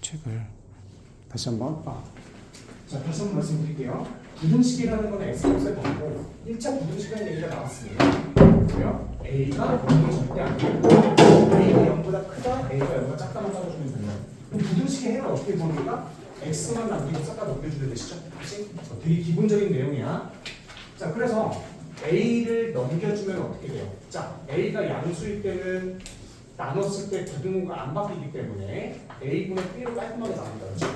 책을 다시 한번 자, 다시 한번 말씀드릴게요. 부등식이라는 건 x값을 받고 1차 부등식이라는 얘기가 나왔습니다. 뭐요? a가 0이 절대 아니고 a가 0보다 크다, a가 0보다 작다만 따져주면 됩니다. 그럼 부등식의 해를 어떻게 보니까 x만 남기고 싹 다 넘겨주면 되시죠? 그치? 되게 기본적인 내용이야. 자, 그래서 a를 넘겨주면 어떻게 돼요? 자, a가 양수일 때는 나눴을 때 부등호가 안 바뀌기 때문에 a분의 b로 깔끔하게 나옵니다. 그렇죠?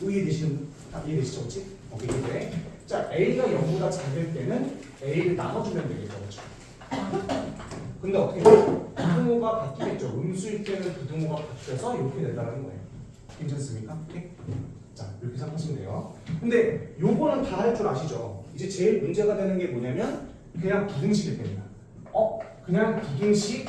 이해되시죠? 그렇지? 오케이, 이해. 자, a가 0보다 작을 때는 a를 나눠주면 되겠죠. 그렇죠? 근데 어떻게 돼요? 부등호가 바뀌겠죠. 음수일 때는 부등호가 바뀌어서 이렇게 된다는 거예요. 괜찮습니까? 오케이? 자, 이렇게 생각하시면 돼요. 근데 요거는 다 할 줄 아시죠? 이제 제일 문제가 되는 게 뭐냐면 그냥 부등식일 때입니다. 그냥 부등식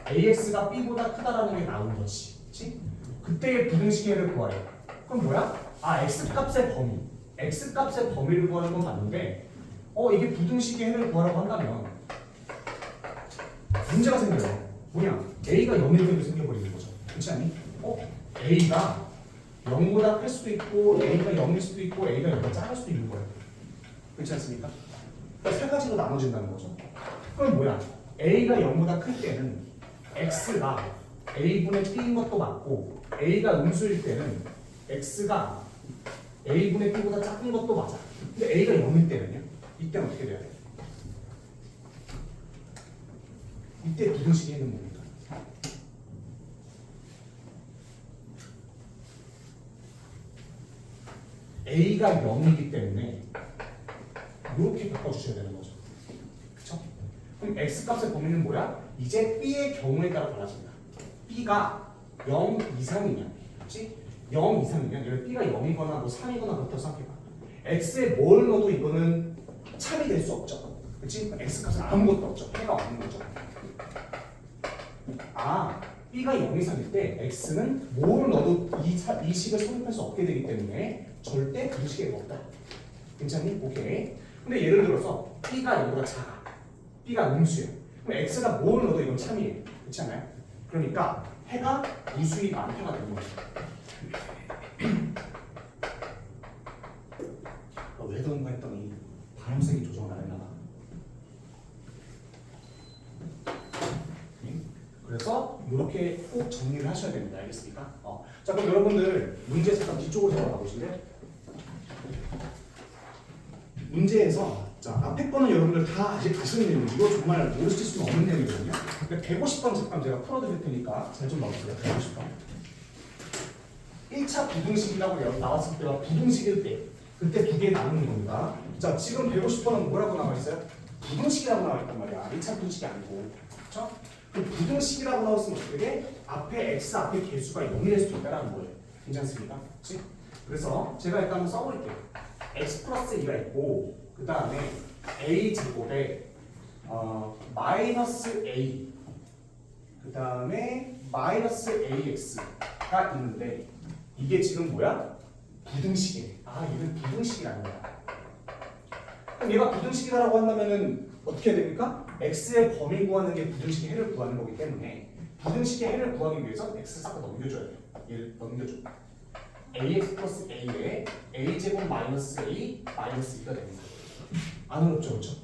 AX가 B보다 크다라는 게 나온 거지. 그치? 그때의 부등식의 해를 구하래요. 그럼 뭐야? X값의 범위. X값의 범위를 구하는 건 맞는데 이게 부등식의 해를 구하라고 한다면 문제가 생겨요. 뭐냐? A가 0일 때도 생겨버리는 거죠. 그렇지 않니? A가 0보다 클 수도 있고 A가 0일 수도 있고 A가 0보다 작을 수도 있는 거예요. 그렇지 않습니까? 그러니까 세 가지로 나눠진다는 거죠. 그럼 뭐야? A가 0보다 클 때는 X가 A분의 B인 것도 맞고 A가 음수일 때는 X가 A분의 B보다 작은 것도 맞아. 근데 A가 0일 때는요? 이때는 어떻게 돼야 돼? 이때 부등식이 있는 뭡니까? A가 0이기 때문에 이렇게 바꿔주셔야 되는 거죠. 그쵸? 그럼 X값의 범위는 뭐야? 이제 B의 경우에 따라 달라집니다. B가 0 이상이면, 그렇지? 0 이상이면, 예를 B가 0이거나 뭐 3이거나 그렇다고 생각해봐. X에 뭘 넣어도 이거는 참이 될 수 없죠. 그렇지? X값은 아무것도 없죠. 해가 없는 거죠. B가 0 이상일 때 X는 뭘 넣어도 이 식을 성립할 수 없게 되기 때문에 절대 부등식이 없다. 괜찮니? 오케이. 근데 예를 들어서 B가 0보다 작아. B가 음수야. 그럼 X가 뭘 넣어도 이건 참이에요. 그렇지 않아요? 그러니까 해가 무수히 많다가 되는 거죠. 왜 그런가 했더니 발음색이 조정을 안 했나 봐. 그래서 이렇게 꼭 정리를 하셔야 됩니다. 알겠습니까? 자, 그럼 여러분들 문제 잠깐 뒤쪽으로 돌아가 보실래요? 문제에서 자, 앞에 거는 여러분들 다 아직 아시는 내용이고 이거 정말 모르실 수는 없는 내용이거든요. 근데 150번 잠깐 제가 풀어드릴 테니까 잘 좀 넣어주세요. 150번. 1차 부등식이라고 나왔을 때와 부등식일 때 그때 두 개 나누는 겁니다. 자, 지금 150번은 뭐라고 나와 있어요? 부등식이라고 나와 있단 말이야. 1차 부등식이 아니고. 그렇죠? 그 부등식이라고 나왔으면 어떻게 돼? 앞에 x 앞에 개수가 0이 될 수도 있다는 거예요. 괜찮습니까? 그렇지? 그래서 제가 일단 한번 써버릴게요. x 플러스 2가 있고 그 다음에 a 제곱에 마이너스 a 그 다음에 마이너스 ax가 있는데 이게 지금 뭐야? 부등식이네. 얘는 부등식이라는 거야. 그럼 얘가 부등식이라고 한다면은 어떻게 해야 됩니까? x의 범위 구하는 게 부등식의 해를 구하는 거기 때문에 부등식의 해를 구하기 위해서 x 싹 다 넘겨줘야 돼요. 얘를 넘겨줘. ax 플러스 a에 a제곱 마이너스 a 마이너스 2가 됩니다. 안 어렵죠? 그렇죠?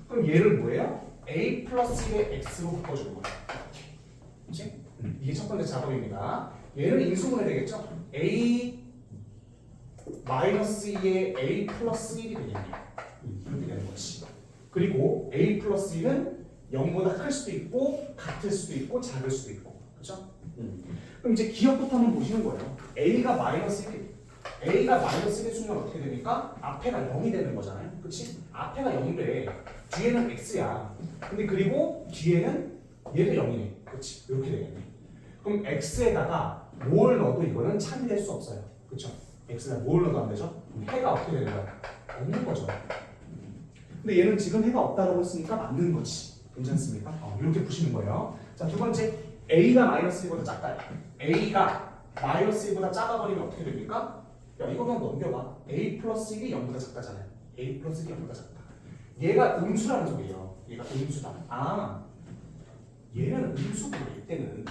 그럼 얘를 뭐예요? a 플러스 1의 x로 바꿔주는 거예요. 그렇지? 이게 첫 번째 작업입니다. 얘를 인수분해 되겠죠? a 마이너스 2의 a 플러스 1이 되겠네요. 이렇게 되는 거지. 그리고 a 플러스 1은 0보다 클 수도 있고 같을 수도 있고 작을 수도 있고. 그렇죠? 그럼 이제 기억부터 한번 보시는 거예요. a가 마이너스 1의 순간 어떻게 되니까 앞에가 0이 되는 거잖아요. 그렇지? 앞에가 0돼. 뒤에는 x야. 근데 그리고 뒤에는 얘도 0이네. 그렇지? 이렇게 되겠네. 그럼 x에다가 뭘 넣어도 이거는 참이 될 수 없어요. 그렇죠? x에다 뭘 넣어도 안 되죠? 해가 어떻게 되는 거야? 없는 거죠. 근데 얘는 지금 해가 없다고 했으니까 맞는 거지. 괜찮습니까? 이렇게 푸시는 거예요. 자, 두 번째 a가 마이너스 1보다 작다. a가 마이너스 1보다 작아버리면 어떻게 됩니까? 야, 이거 그냥 넘겨봐. a 플러스 1이 0보다 작다잖아요. a 플러스 1이 0보다 작다. 얘가 음수라는 소리예요. 얘가 음수다. 얘는 음수고 이때는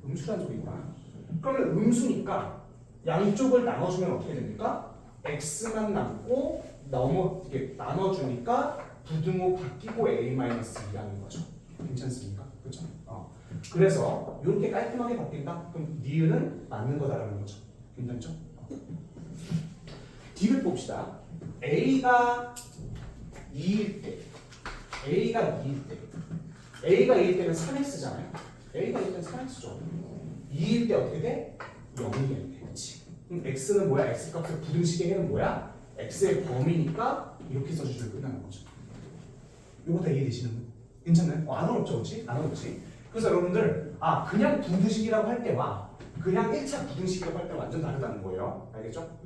음수라는 소리구나. 그러면 음수니까 양쪽을 나눠주면 어떻게 됩니까? x만 남고 이렇게 나눠주니까 부등호 바뀌고 a-2라는 거죠. 괜찮습니까? 그렇죠? 그래서 이렇게 깔끔하게 바뀐다? 그럼 니은은 맞는 거다라는 거죠. 괜찮죠? D를 봅시다. A가 2일 때 A가 2일 때는 3x잖아요. A가 2일 때는 3x죠. 2일 때 어떻게 돼? 0이 돼. 그렇지. 그럼 x는 뭐야? x 값의 부등식의 해는 뭐야? x의 범위니까 이렇게 써주시면 끝나는 거죠. 이거 다 이해되시는 분? 괜찮나요? 안 어렵죠, 그렇지? 안 어렵지. 그래서 여러분들 그냥 부등식이라고 할 때와 그냥 1차 부등식이라고 할 때 완전 다르다는 거예요. 알겠죠?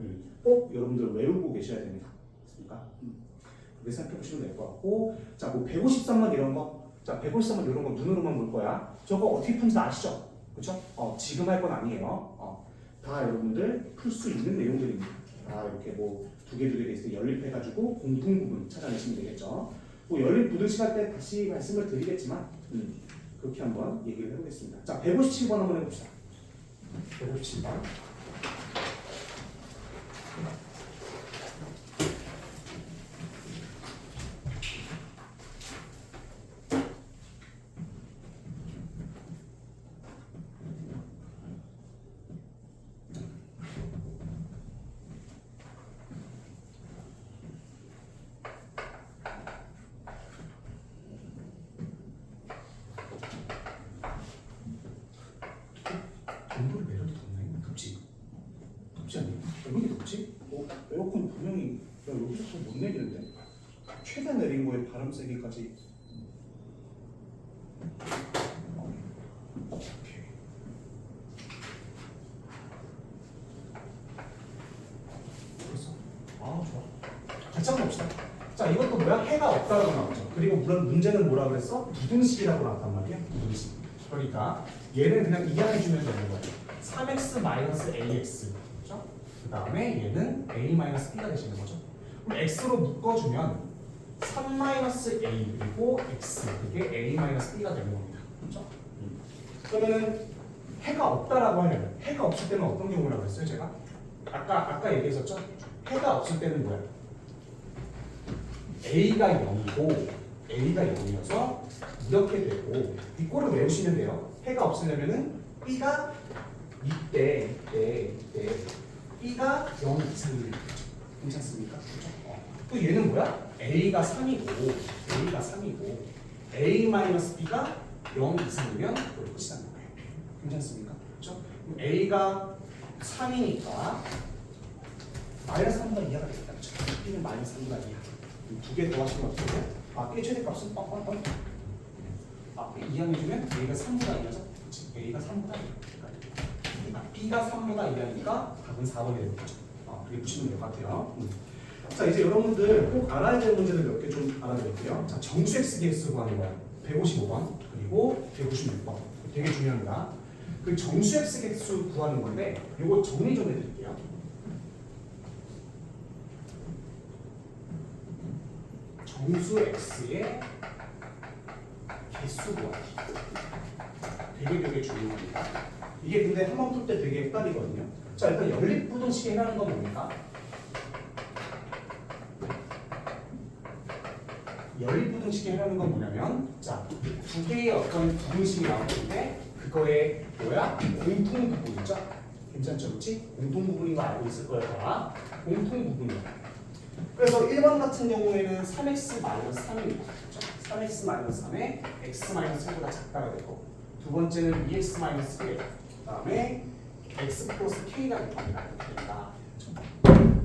꼭 여러분들 외우고 계셔야 됩니다. 됐습니까? 그렇게 생각해 보시면 될 것 같고, 자, 뭐 153만 이런 거, 자, 153만 이런 거 눈으로만 볼 거야. 저거 어떻게 푸는지 아시죠? 그렇죠? 지금 할 건 아니에요. 다 여러분들 풀 수 있는 내용들입니다. 다 이렇게 뭐 두 개 돼 있을 때 연립해가지고 공통 부분 찾아내시면 되겠죠. 뭐 연립 부등식 할 때 다시 말씀을 드리겠지만, 그렇게 한번 얘기를 해보겠습니다. 자, 157번 한번 해봅시다. 157번. 온도를 내려도 덥네. 덥지 않니? 왜 이렇게 덥지? 에어컨 분명히 여기서 못 내리는데? 최대 내린 거에 바람 세기까지. 오케이. 됐어. 좋아. 같이 한번 봅시다. 자, 이것도 뭐야? 해가 없다라고 나오죠. 그리고 물론 문제는 뭐라 그랬어? 부등식이라고 나왔단 말이야. 부등식. 그러니까 얘는 그냥 이해해주면 되는 거예요. 3x-ax. 그렇죠? 그 다음에 얘는 a-b가 되시는 거죠. 그럼 x로 묶어주면 3-a 그리고 x 그게 a-b가 되는 겁니다. 그렇죠? 그러면은 해가 없다라고 하면 해가 없을 때는 어떤 경우라고 했어요? 제가 아까 얘기했었죠? 해가 없을 때는 뭐야? a가 0이고 a가 0이어서 이렇게 되고 이꼴을 외우시면 돼요. 해가 없으려면은 b가 이때 b가 0 이상이면 되죠. 괜찮습니까? 그렇죠? 또 얘는 뭐야? a가 3이고 a-b가 0 이상이면 그걸 끝이라는 거예요. 괜찮습니까? 그렇죠? 그럼 a가 3이니까 마이너스 3분의 2가 되겠다. 그렇죠? b는 마이너스 3분의 2. 두 개 더하시면 어떻게 돼요? b의 최대값은 뻥뻥뻥. b 이항해주면 a가 3분의 2죠? 그렇지? a가 3분의 2. b가 3분의 2라니까 답은 4번이 되는 거죠. 그렇게 보시면 될 것 같아요. 자, 이제 여러분들 꼭 알아야 될 문제들 몇 개 좀 알아드릴게요. 자, 정수 x dx 구하는 거야. 155번 그리고 156번. 되게 중요합니다. 그 정수 x dx 구하는 건데 이거 정리 좀 해드릴게요. 정수 x의 개수 구하기. 되게 중요합니다. 이게 근데 한번 풀 때 되게 헷갈리거든요. 자, 일단 연립부등식이 해라는 건 뭡니까? 연립부등식이 해라는 건 뭐냐면, 자, 두 개의 어떤 부등식이 나오는데 그거의 뭐야? 공통 부분이죠. 괜찮죠, 그렇지? 공통 부분인 거 알고 있을 거예요, 다. 공통 부분이야. 그래서 1번 같은 경우에는 3x-3입니다. 그렇죠? 3x-3에 x-1보다 작다가 되고, 두 번째는 2x-1, 그 다음에 x 플러스 k가 됩니다. 이렇게 된다.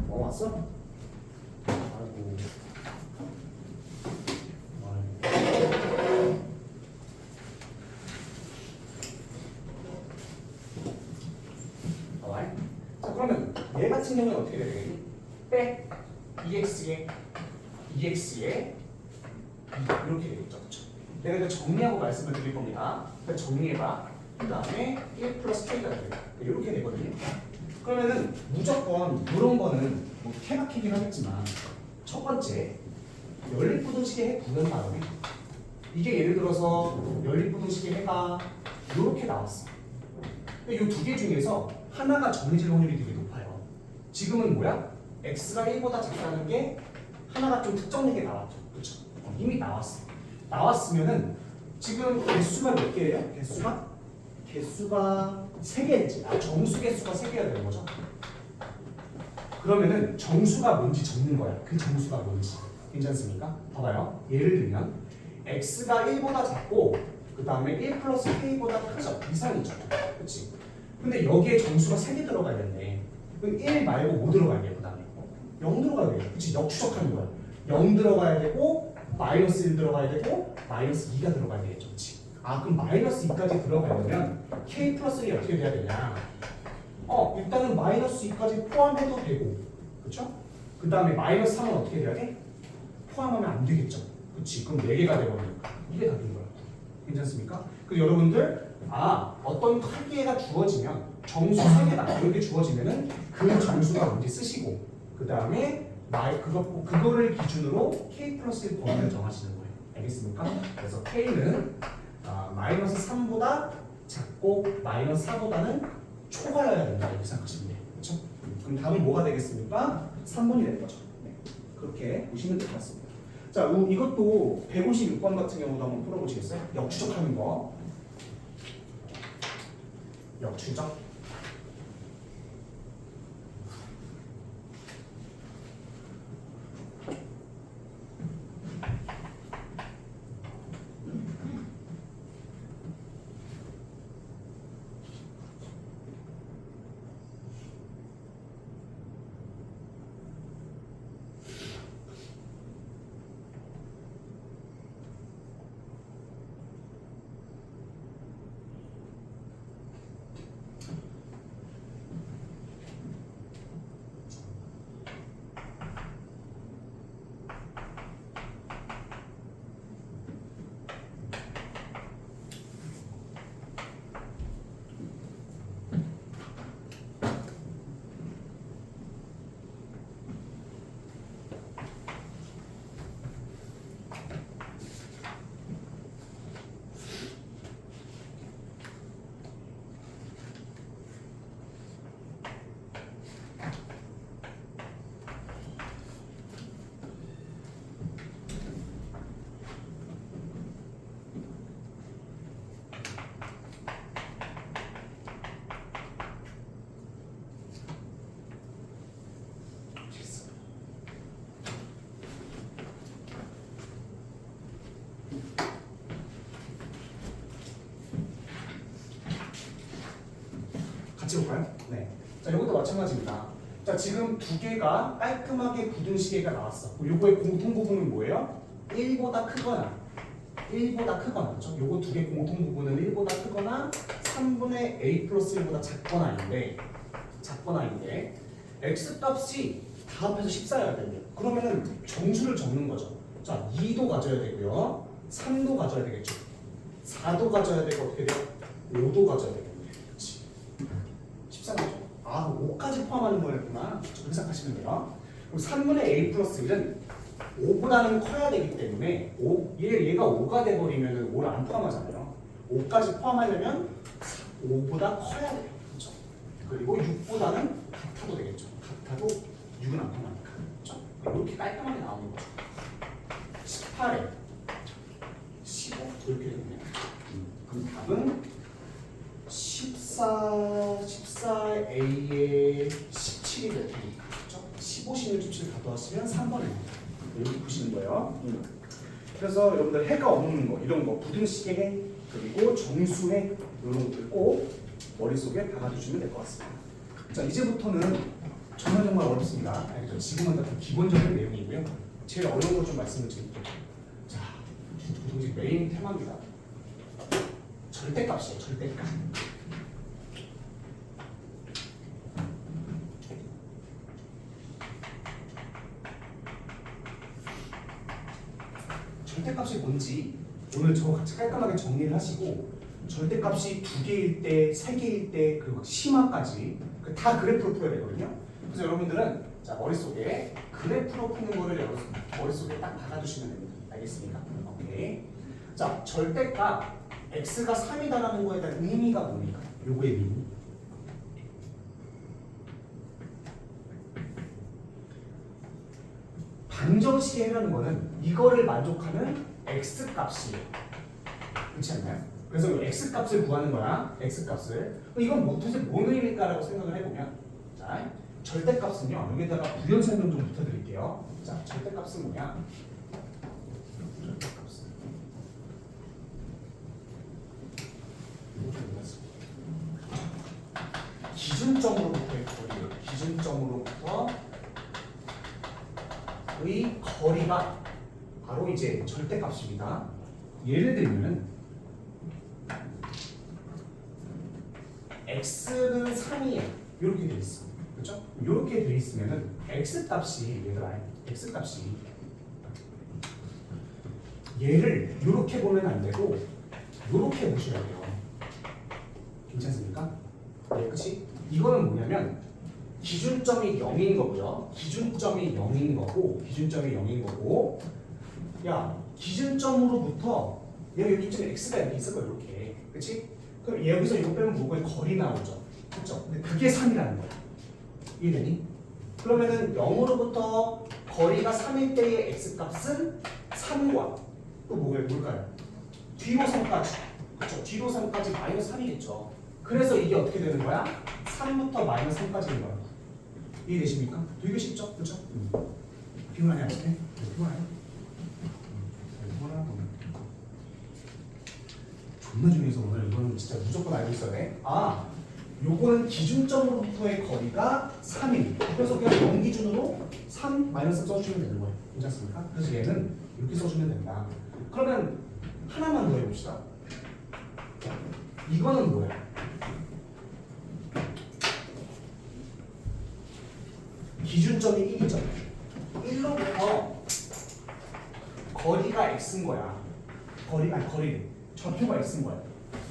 왔어? 아이고. 자, 그러면 얘 같은 경우는 어떻게 되겠니? 빼 2x에 이렇게 되겠죠. 그렇죠? 내가 이거 정리하고 말씀을 드릴 겁니다. 그러니까 정리해봐. 그 다음에 1 플러스 k가 되겠다. 이렇게 되거든요. 그러면은 무조건 이런 거는 뭐 케바키긴 하겠지만 첫 번째 연립부등식의 해 구한 다음에 이게 예를 들어서 연립부등식의 해가 이렇게 나왔어. 근데 이 두 개 중에서 하나가 정해질 확률이 되게 높아요. 지금은 뭐야? x가 1보다 작다는 게 하나가 좀 특정되게 나왔죠. 그렇죠? 이미 나왔어. 나왔으면은 지금 개수가 몇 개예요? 개수가 3개지. 정수 개수가 3개가 되는 거죠. 그러면은 정수가 뭔지 적는 거야. 그 정수가 뭔지. 괜찮습니까? 봐봐요. 예를 들면 x가 1보다 작고 그 다음에 1 플러스 k보다 크죠. 이상이죠. 그렇지? 근데 여기에 정수가 3개 들어가야 되는데 그럼 1 말고 뭐 들어가야 돼? 그 다음에 0 들어가야 돼. 그렇지? 역추적하는 거야. 0 들어가야 되고 마이너스 1 들어가야 되고 마이너스 2가 들어가야 되겠죠. 그렇지? 그럼 마이너스 2까지 들어가려면 k 플러스 1이 어떻게 돼야 되냐? 일단은 마이너스 2까지 포함해도 되고, 그렇죠? 그 다음에 마이너스 3은 어떻게 돼야 돼? 포함하면 안 되겠죠. 그렇지? 그럼 4개가 되거든요. 이게 답인 거야. 괜찮습니까? 그리고 여러분들 어떤 한 개가 주어지면 정수 3개다 이렇게 주어지면은 그 정수가 뭔지 쓰시고 그 다음에 그거를 기준으로 k 플러스 1 범위를 정하시는 거예요. 알겠습니까? 그래서 k는 마이너스 3보다 작고 마이너스 4보다는 초과여야 된다 이렇게 생각하시면 돼요. 그렇죠? 그럼 답은 뭐가 되겠습니까? 3번이 되는 거죠. 네. 그렇게 보시면 될 것 같습니다. 자, 이것도 156번 같은 경우도 한번 풀어보시겠어요? 역추적하는 거. 역추적. 같이 볼까요? 네. 자, 이것도 마찬가지입니다. 자, 지금 두 개가 깔끔하게 굳은 시계가 나왔어. 요거의 공통 부분은 뭐예요? 1보다 크거나 1보다 크거나, 그렇죠? 요거 두 개 공통 부분은 1보다 크거나 3분의 a 플러스 1보다 작거나인데 x 값이 다 합해서 14여야 됩니다. 그러면은 정수를 적는 거죠. 자, 2도 가져야 되고요. 3도 가져야 되겠죠. 4도 가져야 되고 어떻게 돼요? 5도 가져야 되겠네요. 그렇지. 14죠. 5까지 포함하는 거였구나. 그렇게 생각하시면 돼요. 그럼 3분의 a 플러스 1은 5보다는 커야 되기 때문에 얘가 5가 돼버리면 5를 안 포함하잖아요. 5까지 포함하려면 5보다 커야 돼요. 그렇죠? 그리고 6보다는 같아도 되겠죠. 같아도 6은 안 포함하니까. 그렇죠? 이렇게 깔끔하게 나오는 거죠. 18에 15 이렇게 되네요. 그럼 답은 14A에 17이 될 테니까. 그렇죠? 15, 16, 17 가져왔으면 3번입니다. 이렇게 보시는 거예요. 그래서 여러분들 해가 없는 거, 이런 거, 부등 시계 그리고 정수해 이런 것들 꼭 머릿속에 박아두시면 될 것 같습니다. 자, 이제부터는 정말 어렵습니다. 알겠죠? 지금은 다 기본적인 내용이고요. 제일 어려운 거 좀 말씀을 드릴게요. 자, 부등식 메인 테마입니다. 절대값이에요. 절대값. 절대값이 뭔지 오늘 저거 같이 깔끔하게 정리를 하시고, 절대값이 2개일 때, 3개일 때, 그리고 심화까지 다 그래프로 풀어야 되거든요. 그래서 여러분들은 자, 머릿속에 그래프로 푸는 거를 머릿속에 딱 박아두시면 됩니다. 알겠습니까? 오케이. 자, 절대값 x가 3이다라는 거에 대한 의미가 뭡니까? 요거의 미니. 방정식에 해라는 거는 이거를 만족하는 x 값이에요. 그렇지 않나요? 그래서 이 x 값을 구하는 거야. x 값을. 이건 도대체 뭔 의미일까라고 생각을 해보면, 자, 절대값은요. 여기다가 부연 설명 좀 붙여드릴게요. 자, 절대값은 뭐냐? 절대값은 기준점으로부터의 거리예요. 기준점으로부터의 거리가 바로 이제 절대값입니다. 예를 들면은 x는 3이에요. 이렇게 돼 있어. 그렇죠? 이렇게 돼 있으면은 x 값이 얘들아, x 값이 얘를 이렇게 보면 안 되고 이렇게 보셔야 돼요. 괜찮습니까? 네, 그렇지? 이거는 뭐냐면 기준점이 0인 거고요. 기준점이 0인 거고, 야, 기준점으로부터 여기 좀 x가 여기 있을 거야, 이렇게. 그렇지? 그럼 여기서 이거 빼면 뭐가 거리 나오죠. 그렇죠? 근데 그게 3이라는 거야. 이해되니? 그러면은 0으로부터 거리가 3일 때의 x값은 3과 또 뭘까요? 뒤로선까지. 그렇죠? 뒤로선까지 마이너스 3이겠죠. 그래서 이게 어떻게 되는 거야? 3부터 마이너스 3까지인 거야. 이해되십니까? 되게 쉽죠? 그렇죠? 피곤하냐? 어떻게? 피곤하냐? 존나 중요해서 오늘 이거는 진짜 무조건 알고 있어야 돼. 아, 요거는 기준점으로부터의 거리가 3인. 그래서 그냥 0 기준으로 3 마이너스 써주시면 되는 거예요. 괜찮습니까? 그래서 얘는 이렇게 써주면 된다. 그러면 하나만 더 해봅시다. 이거는 뭐야? 기준점이 1이죠. 1로부터 거리가 x인 거야. 거리. 좌표가 x인 거야.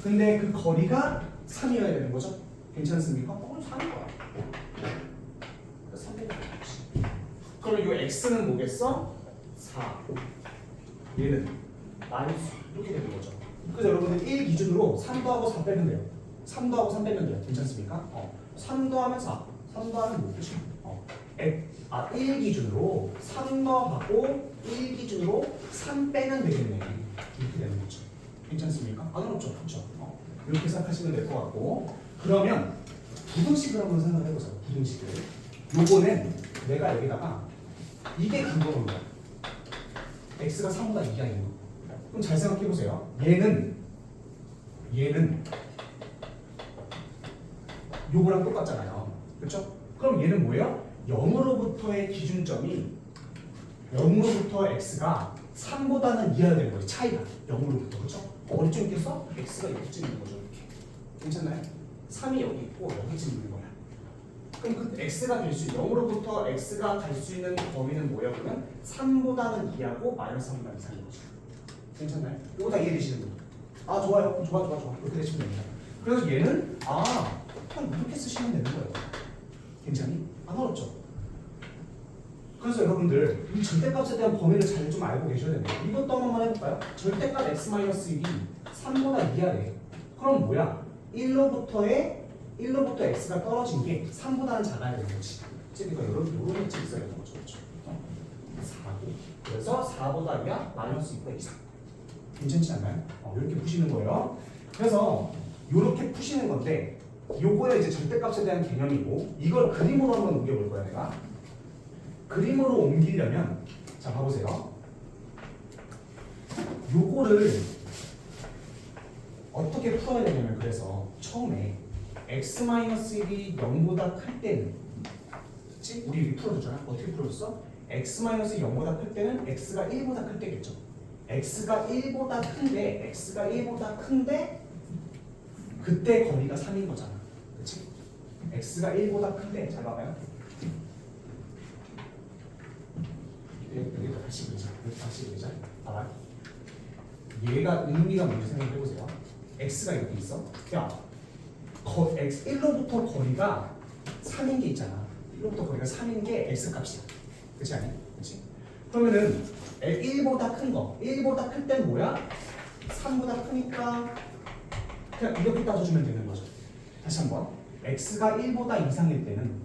근데 그 거리가 3이어야 되는 거죠? 괜찮습니까? 그건 3인 거야. 3인 거야. 그럼 이 x는 뭐겠어? 4. 얘는 마이너스 이렇게 되는 거죠. 그래서 여러분들 1 기준으로 3 더하고 4 빼면 돼요. 3 더하고 3 빼면 돼요. 괜찮습니까? 3 더하면 4. 3 더하면 뭐? 그치? 1 기준으로 3 더하고 1 기준으로 3 빼면 되겠네. 이렇게 되는 거죠. 괜찮습니까? 안 어렵죠? 그렇죠? 이렇게 생각하시면 될 것 같고, 그러면 부등식을 한번 생각해보세요. 부등식을. 요거는 내가 여기다가 이게 근거인 거야. x가 3보다 2하인 거. 그럼 잘 생각해보세요. 얘는 요거랑 똑같잖아요. 그렇죠? 그럼 얘는 뭐예요? 0으로부터의 기준점이 0으로부터 x가 3보다는 2해야 되는 거예요. 차이가 0으로부터. 그렇죠? 어디쯤 있겠어? x가 여기쯤 있는 거죠. 이렇게. 괜찮나요? 3이 여기 있고 여기쯤 있는 거야. 그럼 그 x가 될 수 0으로부터 x가 갈 수 있는 범위는 뭐예요? 그러면 3보다는 2하고 마이너스 3보다 이상인 거죠. 괜찮나요? 이거 다 이해되시는 거예요? 아, 좋아요. 좋아. 이렇게 되시면 됩니다. 그래서 얘는 그냥 이렇게 쓰시면 되는 거예요. 괜찮니? 안 어렵죠? 그래서 여러분들 이 절대값에 대한 범위를 잘 좀 알고 계셔야 됩니다. 이것도 한번 해볼까요? 절대값 x-1이 3보다 2하래. 그럼 뭐야? 1로부터 x가 떨어진 게 3보다는 작아야 되는 거지. 그러니까 이런 위치 있어야 되는 거죠. 그렇죠? 4고. 그래서 4보다 2야 마이너스 2보다 이상. 괜찮지 않나요? 이렇게 푸시는 거예요. 그래서 이렇게 푸시는 건데, 요거에 이제 절대값에 대한 개념이고, 이걸 그림으로 한번 옮겨볼 거야 내가. 그림으로 옮기려면, 자 봐보세요. 요거를 어떻게 풀어야 되냐면, 그래서 처음에 x-1이 0보다 클 때는, 그치? 우리 여기 풀어줬잖아. 어떻게 풀어줬어? x-0보다 클 때는 x가 1보다 클 때겠죠. x가 1보다 큰데 그때 거리가 3인 거잖아. 그치? x가 1보다 큰데, 잘 봐봐요. 여기다 다시 그리자. 봐봐. 얘가 의미가 뭔지 생각해보세요. x가 여기 있어. 야, x 1로부터 거리가 3인 게 있잖아. 1로부터 거리가 3인 게 x 값이야. 그치 아니? 그치? 그러면은 1보다 큰 거, 1보다 클 땐 뭐야? 3보다 크니까 그냥 이렇게 따져주면 되는 거죠. 다시 한번. x가 1보다 이상일 때는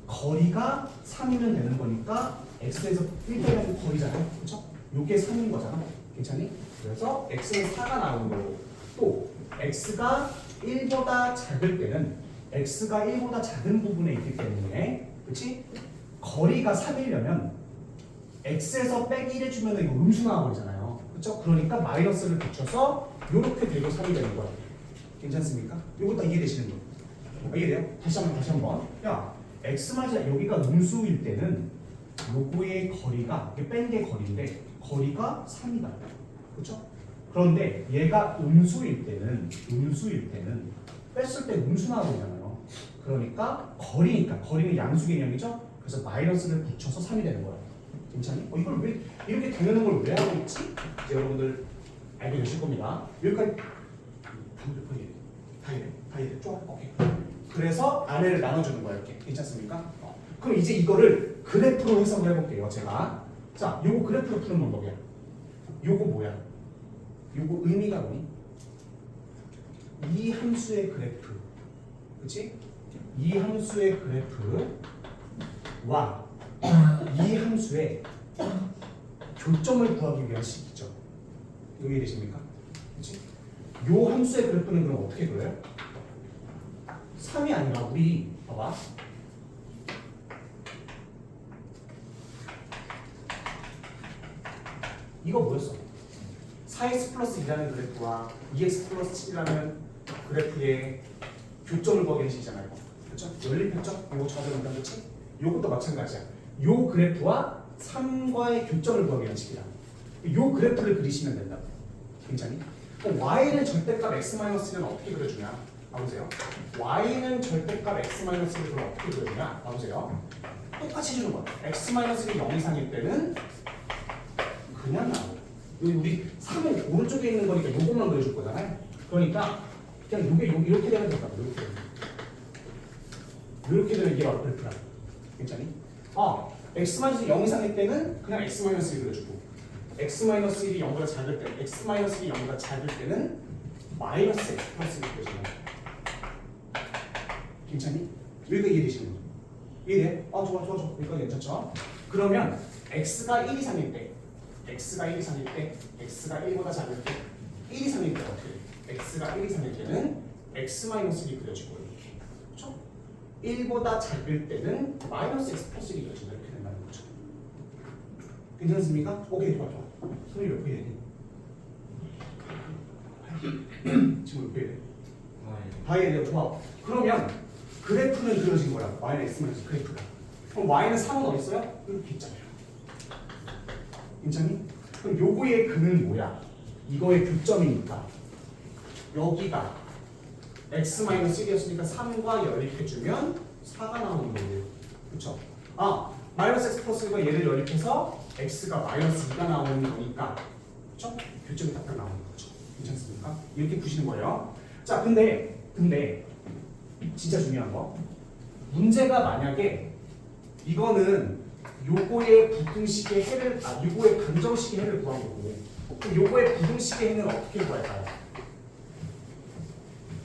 거리가 3이면 되는 거니까 x에서 1대라는 거리잖아요. 그렇죠? 요게 3인 거잖아. 괜찮니? 그래서 x는 4가 나오는 거고 또 x가 1보다 작을 때는 x가 1보다 작은 부분에 있기 때문에 그렇지? 거리가 3이려면 x에서 빼기 1 해주면 이거 음수 나와버리잖아요. 그렇죠? 그러니까 마이너스를 붙여서 이렇게 되고 3이 되는 거예요. 괜찮습니까? 이거 다 이해되시는 거예요? 이해돼요? 다시 한번. 야, x-, 여기가 음수일 때는 요거의 거리가, 뺀 게 거리인데 거리가 3이다. 그렇죠? 그런데 얘가 음수일 때는 뺐을 때 음수 나오잖아요. 그러니까 거리는 양수 개념이죠? 그래서 마이너스를 붙여서 3이 되는 거예요. 괜찮니? 이걸 왜 이렇게 당연한 걸 왜 하고 있지? 이제 여러분들 알게 되실 겁니다. 여기까지 다 이래. 쭉. 오케이. 그래서 안에를 나눠주는 거예요. 이렇게. 괜찮습니까? 그럼 이제 이거를 그래프로 해석을 해볼게요. 제가. 자, 요거 그래프로 푸는 방법이야. 요거 뭐야? 요거 의미가 뭐니? 이 함수의 그래프. 그치? 이 함수의 그래프와 이 함수의 교점을 구하기 위한 식이죠. 이해되십니까? 그치? 요 함수의 그래프는 그럼 어떻게 그려요? 3이 아니라 우리 봐봐. 이거 뭐였어? 4x 플러스 2라는 그래프와 2x 플러스 7이라는 그래프의 교점을 구하기 위한 식이잖아요. 그렇죠? 연립했죠? 이거 저절로 그렇지? 요것도 마찬가지야. 요 그래프와 3과의 교점을 구하기 위한 식이다. 요 그래프를 그리시면 된다고. 괜찮니? y는 절대값 x-1은 어떻게 그려주냐? 봐보세요. y는 절대값 x-1을 어떻게 그려주냐? 봐보세요. 똑같이 주는 거야. x-1이 0 이상일 때는 그냥 나오고 우리 3은 오른쪽에 있는 거니까 요것만 그려줄 거잖아요. 그러니까 그냥 요게 이렇게 되면 된다고. 이렇게 되면 이게 바로 그래프라. 괜찮니? x-1이 0 이상일 때는 그냥 x-1을 그려주고 x-1이 0보다 작을 때, x-1이 0보다 작을 때는 마이너스 x 플러스를 그려주는 거야. 괜찮니? 여기가 이해되시는 거죠? 이해돼? 좋아. 여기까지 괜찮죠? 그러면 x가 1 이상일 때, x가 1보다 작을 때, 1 이상일 때 어떻게 돼? x가 1 이상일 때는 x-1이 그려지고 이렇게. 그렇죠? 1보다 작을 때는 마이너스 x 플러스가 그려진다. 이렇게 된다는 거죠. 괜찮습니까? 오케이, 좋아. 소리 몇 개 되니? 지금 몇 개 돼? 다 이해돼요. 좋아. 그러면 그래프는 그려진 거야. y는 x만해서 그래프가. 그럼 y는 3은 어디 있어요? 이렇게 있잖아요. 괜찮니? 그럼 요거의 근은 뭐야? 이거의 교점이니까 여기가 x-1이었으니까 3과 연립해주면 4가 나오는 거예요. 그렇죠? 마이너스 x 플러스가 얘를 연립해서 x가 마이너스 2가 나오는 거니까 그렇죠? 교점이 딱 나오는 거죠. 괜찮습니까? 이렇게 푸시는 거예요. 자, 근데 진짜 중요한 거. 문제가 만약에 이거는 요거의 부등식의 해를 요거의 방정식의 해를 구한 거고 그럼 요거의 부등식의 해는 어떻게 구할까요?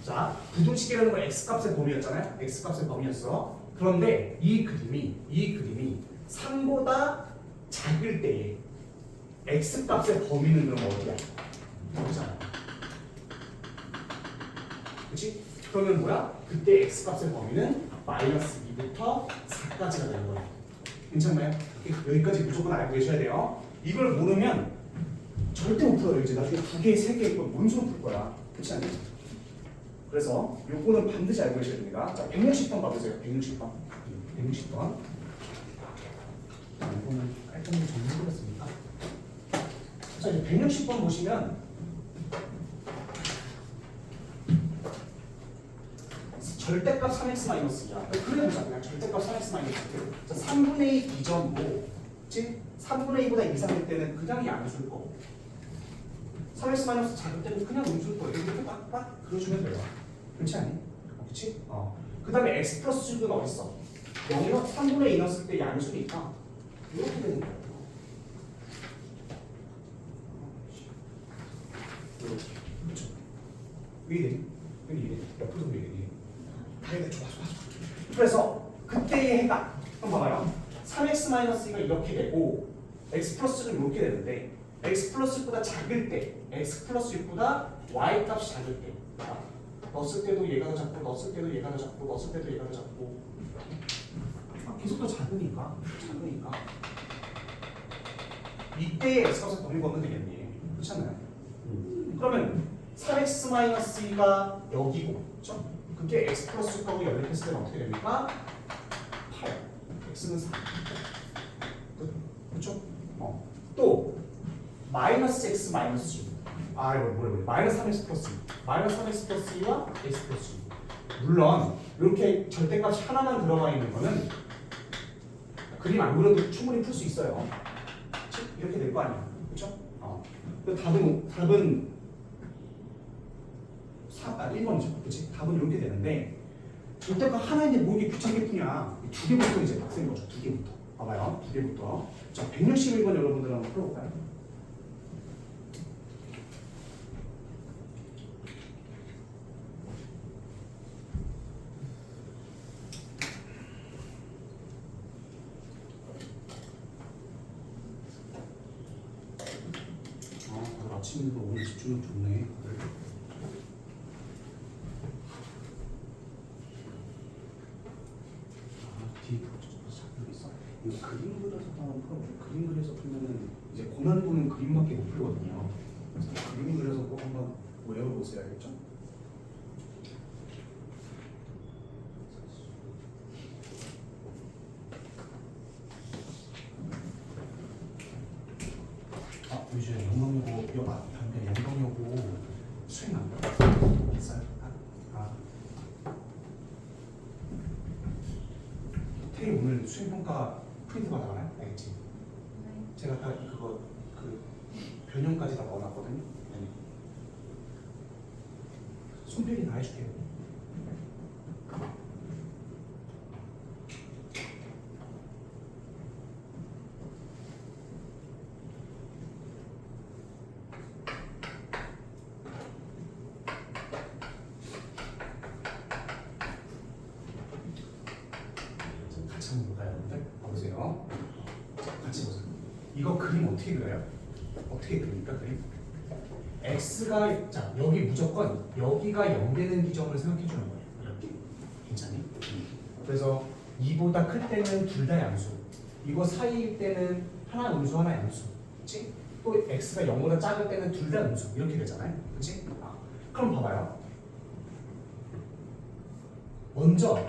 자, 부등식이라는 건 x값의 범위였잖아요. x값의 범위였어. 그런데 이 그림이 3보다 작을 때에 x값의 범위는 그럼 어디야? 여기잖아. 그치? 그러면 뭐야? 그때 x값의 범위는 마이너스 2부터 4까지가 되는 거야. 괜찮나요? 여기까지 무조건 알고 계셔야 돼요. 이걸 모르면 절대 못 풀어요. 이제 나중에 2개, 3개 이거 문수로 풀 거야. 그렇지 않니? 그래서 요거는 반드시 알고 계셔야 됩니다. 자, 160번 봐보세요. 160번. 이거는 깔끔하게 정리해드렸습니다. 자, 이제 160번 보시면 절대값 3x-2야. 그래 보자. 그냥 절대값 3x-2. 자, 3분의 2 비전고, 그치? 3분의 2보다 이상일 때는 그냥 양수일 거고 3x- 작을 때는 그냥 음수일 거예요. 이렇게 빡빡 그려주면 돼요. 그렇지 않니? 그치? 그 다음에 x 플러스 증거가 어딨어? 0이나 3분의 2 넣었을 때 양수니까 이렇게 되는 거예요. 이렇게. 그렇죠? 왜 이래? 왜 이래? 옆으로 왜 이래? 다 이래. 좋아. 그래서 그때의 해가 한번 봐봐요. 3x-2가 이렇게 되고 x 플러스는 이렇게 되는데 x 플러스 6보다 작을 때 x 플러스 6보다 y 값이 작을 때 넣었을 때도 얘가 더 작고 넣었을 때도 얘가 더 작고 넣었을 때도 얘가 더 작고 계속 더 작으니까 이때의 x 값을 범위 걸면 되겠니? 그렇지 않나요? 그러면 3x-2가 여기고 그렇죠? 그게 x 플러스 6하고 연립했을 때는 어떻게 됩니까? 8 x는 4 그렇죠? 또 마이너스 x 마이너스 6 이거 뭐래 마이너스 3x 플러스 2 마이너스 3x 플러스 2와 x 플러스 6 물론 이렇게 절대값이 하나만 들어가 있는 거는 그림 안 그려도 충분히 풀 수 있어요. 그치? 이렇게 될 거 아니야. 그렇죠? 답은 1번이죠. 그치? 답은 이렇게 되는데 절대값 하나인데 뭐 이게 귀찮게 푸냐. 두 개부터 이제 빡센 거죠. 두 개부터. 봐봐요. 두 개부터. 자, 161번 여러분들 한번 풀어볼까요? 아침에도 오늘 집중력 좋네. 뒤에 작품 있어? 이거 그림 그려서 한번 풀어볼게. 그림 그려서 풀면은 이제 고난도는 그림밖에 못 풀거든요. 그래서 그림 그려서 꼭 한번 외워보세요. 알겠죠? 요즘 영광여고 영광여고 수행 안 가? 있어요? 태희 오늘 수행평가 프린트 받아가나요? 알겠지? 네. 제가 아까 그거 변형까지 다 넣어놨거든요. 네. 손필이 다 해줄게요. 같이 한번 볼까요, 여러분들? 보세요. 같이 보세요. 이거 그림 어떻게 그려요? 어떻게 그립니까, 그림? x가 자 여기 무조건 여기가 0 되는 기점을 생각해 주는 거예요. 이렇게 괜찮니? 그래서 2보다 클 때는 둘 다 양수. 이거 사이일 때는 하나 음수 하나 양수. 그렇지? 또 x가 0보다 작을 때는 둘 다 음수. 이렇게 되잖아요. 그렇지? 그럼 봐봐요. 먼저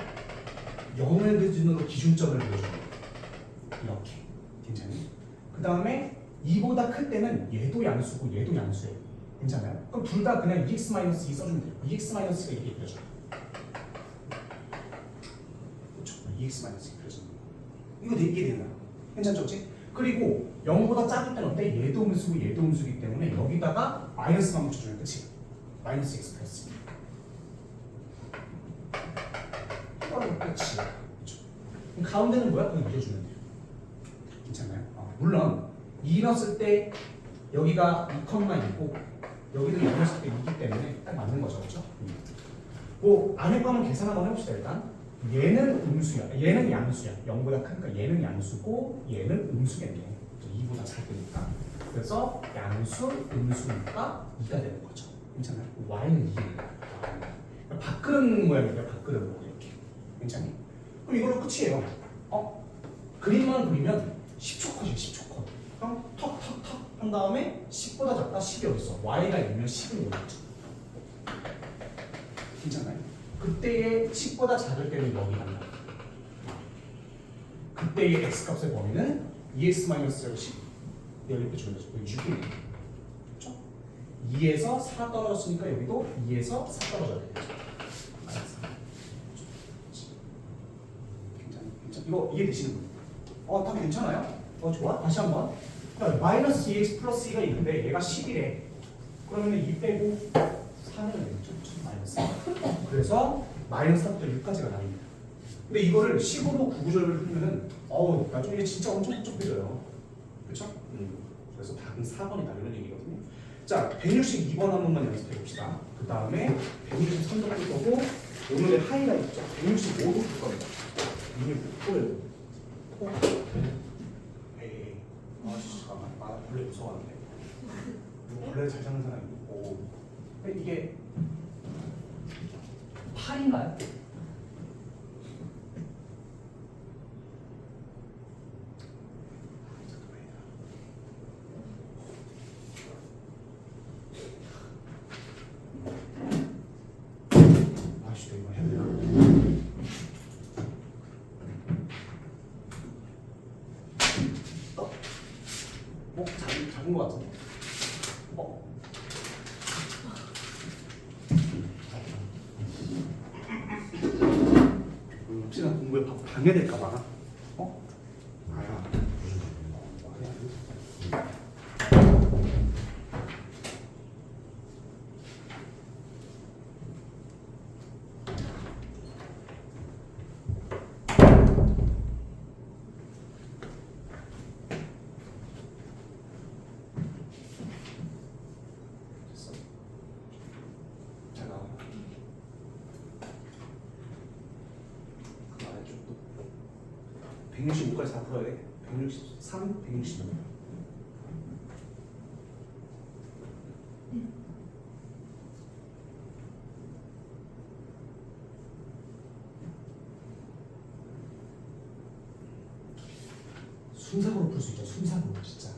0을 기준으로 기준점을 그려줘요. 이렇게. 괜찮니? 그 다음에 2보다 클 때는 얘도 양수고 얘도 양수예요. 괜찮아요? 그럼 둘 다 그냥 2x-2 써주면 돼요. 2x-가 이렇게 그려져요. 그렇죠? 2x-2 그려지는 거예요. 이거 이해되나요? 괜찮죠? 그치? 그리고 0보다 작을 때는 어때? 얘도 음수고 얘도 음수기 때문에 여기다가 마이너스만 붙여주면 끝이에요. 마이너스 x 플러스. 이거는 끝이에요. 그렇죠? 그럼 가운데는 뭐야? 그냥 이어주면 돼요. 괜찮나요? 물론 2 넣었을 때 여기가 2,2고 여기도 2 넣었을 때 2기 때문에 딱 맞는 거죠. 그렇죠? 뭐 안에 거 한번 계산 한번 해봅시다. 일단 얘는 음수야. 얘는 양수야. 0보다 크니까 얘는 양수고 얘는 음수겠네. 2보다 작으니까. 그래서 양수, 음수니까 2가 되는 거죠. 괜찮아요? y는 2예요. 밥그릇 모양이에요. 밥그릇 모양 이렇게. 괜찮니? 그럼 이걸로 끝이에요. 그림만 그리면 10초 컷이에요. 10초 컷. 그럼 턱턱턱 한 다음에 10보다 작다 10이 어딨어? y가 1이면 10은 오겠죠. 괜찮아요? 그때의 10보다 작을 때는 여기 간다. 그때의 x값의 범위는 2x-10 연립해 주는 거죠. 6이네요. 그렇죠? 2에서 4 떨어졌으니까 여기도 2에서 4 떨어져야 되겠죠. 이거 이해되시는 분이에요? 답이 괜찮아요? 좋아. 다시 한번. 마이너스 2x 플러스 2가 있는데 얘가 10이래. 그러면 2 빼고 4는 되겠죠? 마이너스. 그래서 마이너스 4부터 6까지가 나옵니다. 근데 이거를 10으로 구구절을 풀면은 나중에 진짜 엄청 복잡해져요. 그렇죠? 그래서 답은 4번이다 이런 얘기거든요. 자, 162번 한 번만 연습해 봅시다. 그 다음에 163도 풀 거고 오늘의 하이라이트죠. 165도 풀 겁니다. 이게 뭐예요? 에이, 아씨 잠깐만. 아, 원래 무서워하는데. 원래 잘 사는 사람이 있고. 근데 이게 8인가요? 아씨, 이거 해야 되나? 잡은 것 같은데. 혹시나 공부에 방해될까봐. 아야. 됐어. 잘 나와. 그 아래쪽도 165까지 다 풀어야 돼. 163, 165. 순삭으로 풀 수 있죠. 순삭으로 진짜.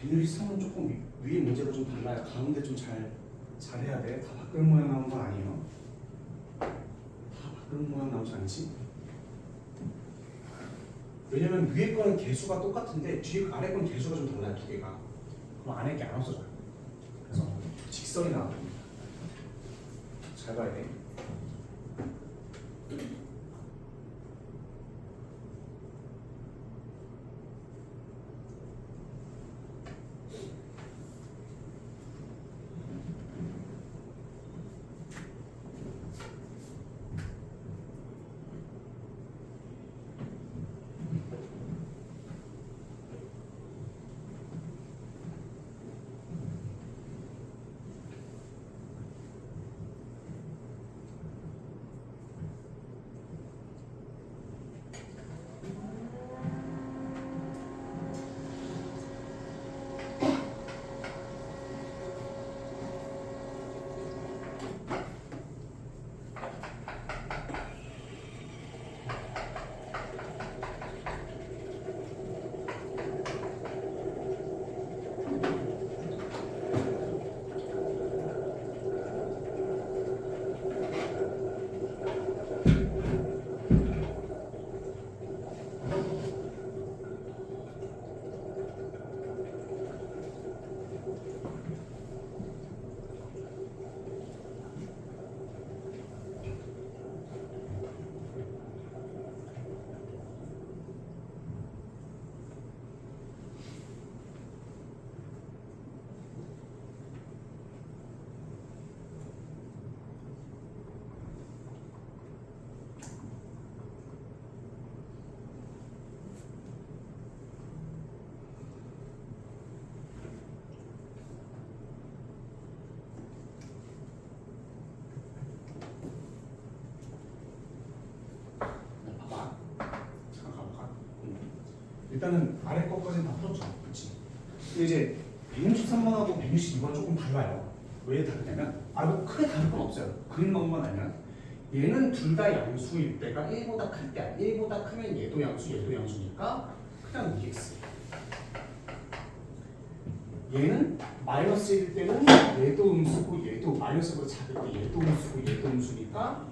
비율성은 조금 위에 문제가 좀 달라요. 가운데 좀 잘해야 돼. 다 밖을 모양 나온 건 아니에요. 다 밖을 모양 나오지 않지? 왜냐면 위에 거는 개수가 똑같은데 뒤에 아래 건 개수가 좀 달라요. 두 개가. 그럼 안에 게 안 없어져요. 그래서 직선이 나옵니다. 잘 봐야 돼. 일단은 아래 것까지는 다 풀었죠. 그렇지? 근데 이제 163번하고 162번은 조금 달라요. 왜 다르냐면 뭐 크게 다를 건 없어요. 그림만만 알면 얘는 둘 다 양수일 때가 1보다 클 때, 1보다 크면 얘도 양수, 얘도 양수니까 그냥 2x. 얘는 마이너스일 때는 얘도 음수고 얘도 마이너스보다 작을 때 얘도 음수고 얘도 음수니까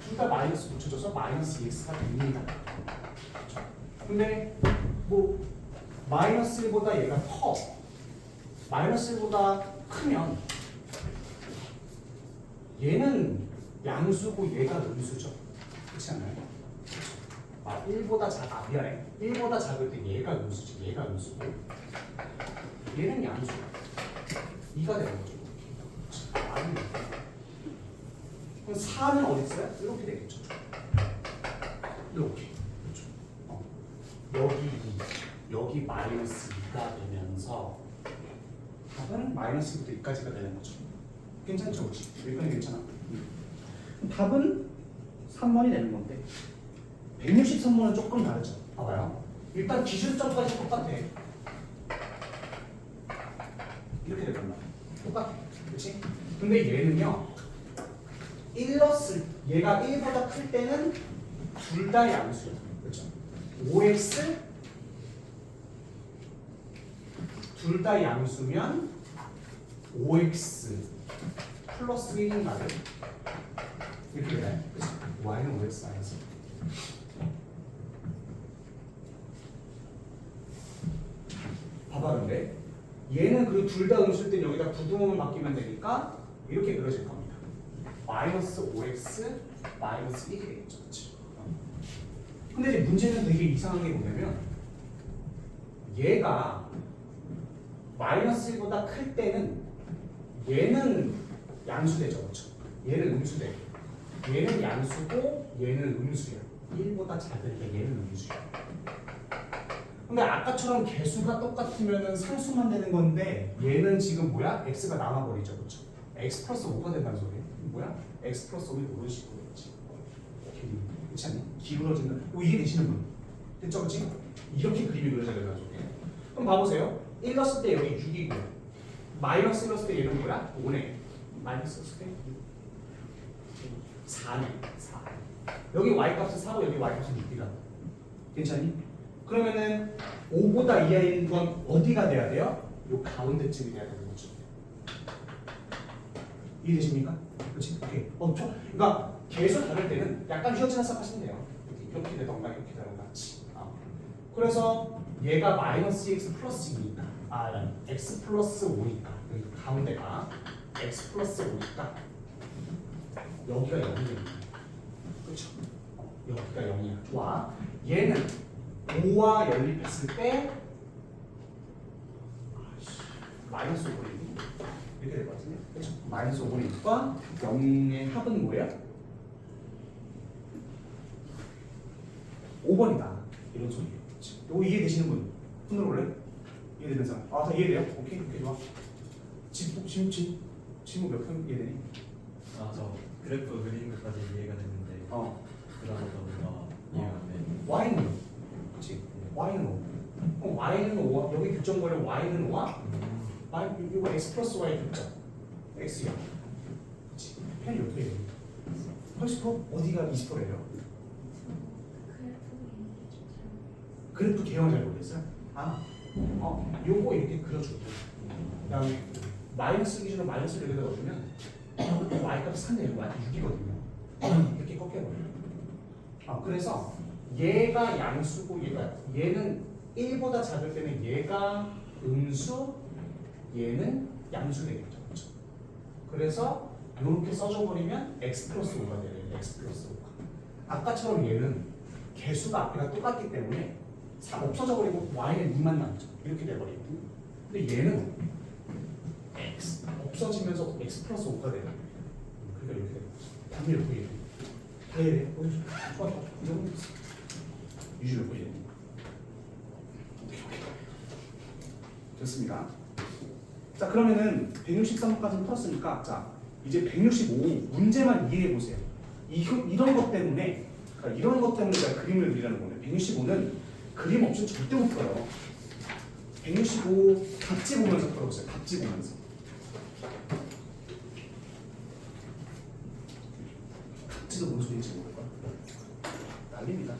둘 다 마이너스 붙여줘서 마이너스 2x가 됩니다. 근데 뭐 마이너스 1보다 얘가 커. 마이너스 1보다 크면 얘는 양수고 얘가 음수죠. 그렇지 않아요? 1보다 작아. 미안해. 1보다 작을 때 얘가 음수지. 얘가 음수고 얘는 양수. 2가 되는 거죠. 그럼 4는 어디 있어요? 이렇게 되겠죠. 이렇게. 그렇죠. 여기 2, 여기 마이너스 2가 되면서 답은 마이너스 2부터 2까지가 되는 거죠. 괜찮죠? 그렇지? 여기까지 괜찮아. 답은 3번이 되는 건데 163번은 조금 다르죠. 봐봐요. 일단 기준점까지 똑같아. 이렇게 될 겁니다. 똑같아. 그렇지? 근데 얘는요. 1넣었을 얘가 1보다 클 때는 둘 다 양수야. 그렇죠? 5x 둘 다 양수면 5x 플러스 1인가요? 이렇게 돼요. 그렇죠? y는 5x 마이너스. 봐봐 근데 얘는 그 둘 다 음수일 땐 여기다 부등호만 바뀌면 되니까 이렇게 그려질 겁니다. 마이너스 5x 마이너스 1이 되겠죠. 그렇지? 근데 이제 문제는 되게 이상한 게 뭐냐면 얘가 마이너스 1보다 클 때는 얘는 양수되죠. 그렇죠? 얘는 음수돼. 얘는 양수고 얘는 음수야. 1보다 작을 때 얘는 음수야. 근데 아까처럼 개수가 똑같으면 상수만 되는 건데 얘는 지금 뭐야? x가 남아버리죠. 그렇죠? x 플러스 5가 된다는 소리야. 뭐야? x 플러스 5이 이런 식으로 되지. 그렇지 않니? 기울어지는 이게 되시는 분 됐죠? 그렇지? 이렇게 그림이 그려져야 된다는 소리야. 그럼 봐보세요. 1 넣었을 때 여기 6이고 마이너스 1 넣었을 때 얘는 뭐야? 5네. 마이너스 넣었을 때 4네. 4. 여기 y값은 4고 여기 y값은 6이다. 괜찮니? 그러면은 5보다 이하인 건 어디가 돼야 돼요? 요 가운데쯤이 돼야 되는 거죠. 이해되십니까? 그렇지? 오케이. 그러니까 계속 다를 때는 약간 휘어지나 생각하시면 돼요. 이렇게 되던가 이렇게 되던가. 그래서 얘가 마이너스 x 플러스 2니까 x 플러스 5니까 여기 가운데가 x 플러스 5니까 여기가 0이겠네. 그렇죠? 여기가 0이야. 좋아. 얘는 5와 연립했을 때 마이너스 5분의 이렇게 될 것 같은데? 그렇죠? 마이너스 5분의 6과 0의 합은 뭐예요? 5번이다. 이런 소리예요. 이거 이해되시는 분? 손 들어볼래? 이해되는 사람? 다 이해돼요? 오케이 좋아. 지금 몇 편 이해되니? 저 그래프 그리는 것까지 이해가 됐는데 그다음부터 이해가 안 돼. y는 그렇지? y는 5. 그럼 y는 5와 여기 교점거리 y는 5와 이거 x 플러스 y 교점 x야. 그렇지? 편이 어떻게 돼? 80% 어디가 20%예요? 그래프 개형을 잘 모르겠어요? 요거 이렇게 그려주고 그다음에 마이너스 기준으로 마이너스를 여기다 넣어주면 y값이 3네 y 6이거든요. 이렇게 꺾여버려요. 그래서 얘가 양수고 얘는 1보다 작을 때는 얘가 음수 얘는 양수 되겠죠. 그렇죠? 그래서 이렇게 써줘버리면 x 플러스 5가 돼요. x 플러스 5가 아까처럼 얘는 개수가 앞에가 똑같기 때문에 없어져 버리고 y는 2만 남죠. 이렇게 돼버리고 근데 얘는 x 없어지면서 x 플러스 5가 돼요. 그러니까 이렇게 돼요. 답이 이렇게 돼요. 다 이해돼? 좋아. 이 정도 있어. 유지 몇 번이에요? 됐습니다. 자 그러면은 163번까지 풀었으니까 자 이제 165 문제만 이해해 보세요. 이런 것 때문에 이런 것 때문에 제가 그림을 그리라는 거예요. 165는 그림 없이 절대 못 풀어요. 165 답지 보면서 풀어보세요. 답지 보면서. 답지도 뭔 소리인지 모를까? 난립니다.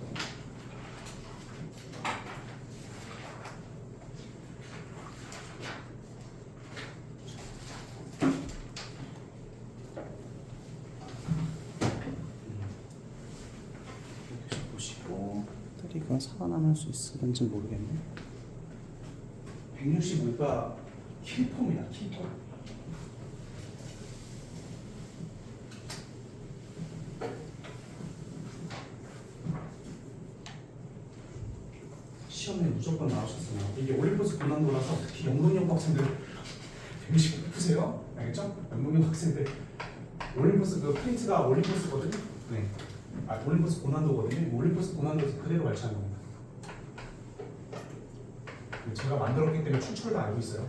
보시고 3가 살아남을 수 있을지 모르겠네. 165가 킬포입니다. 킬포. 시험에 무조건 나오셨어요. 이게 올림포스 고난도라서 특히 연극영 학생들 165 푸세요. 알겠죠? 연극영 학생들 올림포스 그 프린트가 올림포스거든요. 네. 아 올림포스 고난도거든요. 올림포스 고난도에서 그대로 발췌한 겁니다. 제가 만들었기 때문에 출처를 다 알고 있어요.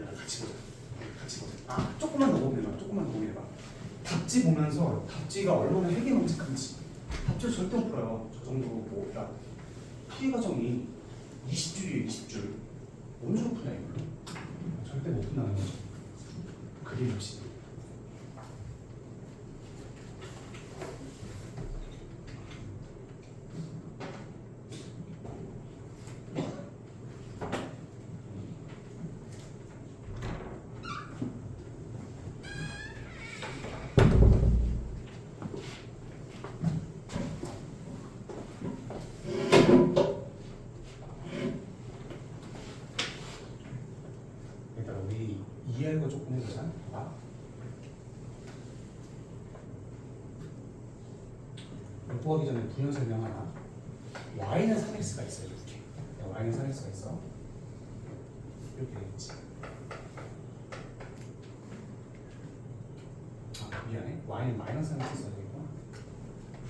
같이 보자. 아, 조금만 더 보면 봐. 조금만 더 보면 봐. 답지 보면서 답지가 얼마나 해괴망측한지. 답지를 절대 못 풀어요. 저 정도 뭐, 야, 풀이 과정이 20줄이에요, 20줄. 뭔 줄로 푸냐, 이걸로. 절대 못 푼다는 거죠. 그림 없이. 이해하는 거 조금 해보자. 봐. 공부하기 전에 부연 설명 하나. y는 3x가 있어요. 이렇게. y는 3x가 있어. 이렇게 되겠지. 아 미안해. y는 마이너스 3x 써야 되겠구나.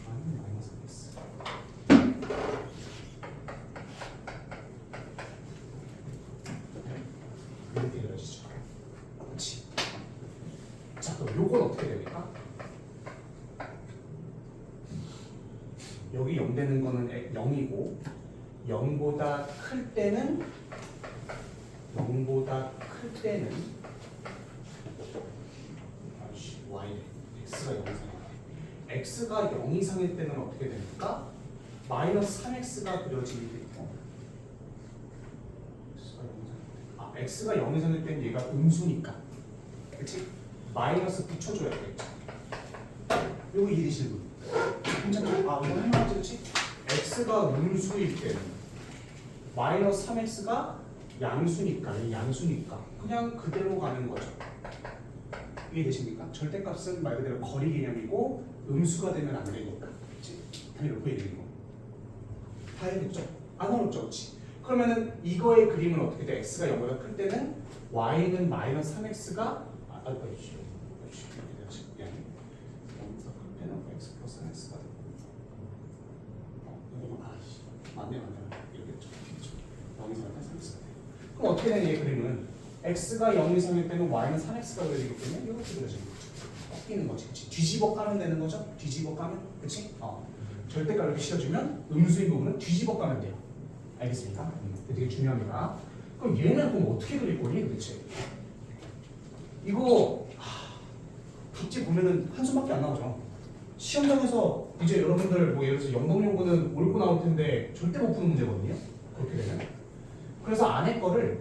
y는 마이너스 3x. 이렇게 이루어지죠. 그렇지. 자, 그럼 요건 어떻게 됩니까? 여기 0 되는 거는 0이고 0보다 클 때는 0보다 클 때는 y x가 0 이상일 때 x가 0 이상일 때는 어떻게 됩니까? 마이너스 3x가 그려지겠고 x가 0 이상일 때는 얘가 음수니까 그치? 마이너스 붙여줘야 되겠죠. 요거 이해되시는 분? 괜찮죠? 아 이거 할만하지 그치? x가 음수일 때는 마이너스 3x가 양수니까 이 양수니까 그냥 그대로 가는 거죠. 이해되십니까? 절대값은 말 그대로 거리 개념이고 음수가 되면 안 되니까 그치? 당연히 이렇게 되는 거 다 해야겠죠? 안 어렵죠? 그치? 그러면은 이거의 그림은 어떻게 돼? x가 0보다 클 때는 y는 마이너스 3x가 미안해. 0보다 클 때는 x 플러스 3x가 되고 맞네 이렇게 좀 0 이상일 때 3x가 돼. 그럼 어떻게 되는 이 그림은 x가 0 이상일 때는 y는 3x가 그려지기 때문에 이렇게 그려지는 거죠. 꺾이는 거지, 그렇지? 뒤집어 까면 되는 거죠? 뒤집어 까면, 그렇지? 절대값 이렇게 씌워주면 음수인 부분은 뒤집어 까면 돼요. 알겠습니까? 되게 중요합니다. 그럼 얘는 그럼 어떻게 그릴 거니 도대체? 이거 답지 보면은 한숨밖에 안 나오죠. 시험장에서 이제 여러분들 뭐 예를 들어서 연극연구는 옳고 나올 텐데 절대 못 푸는 문제거든요. 그렇게 되면. 그래서 안에 거를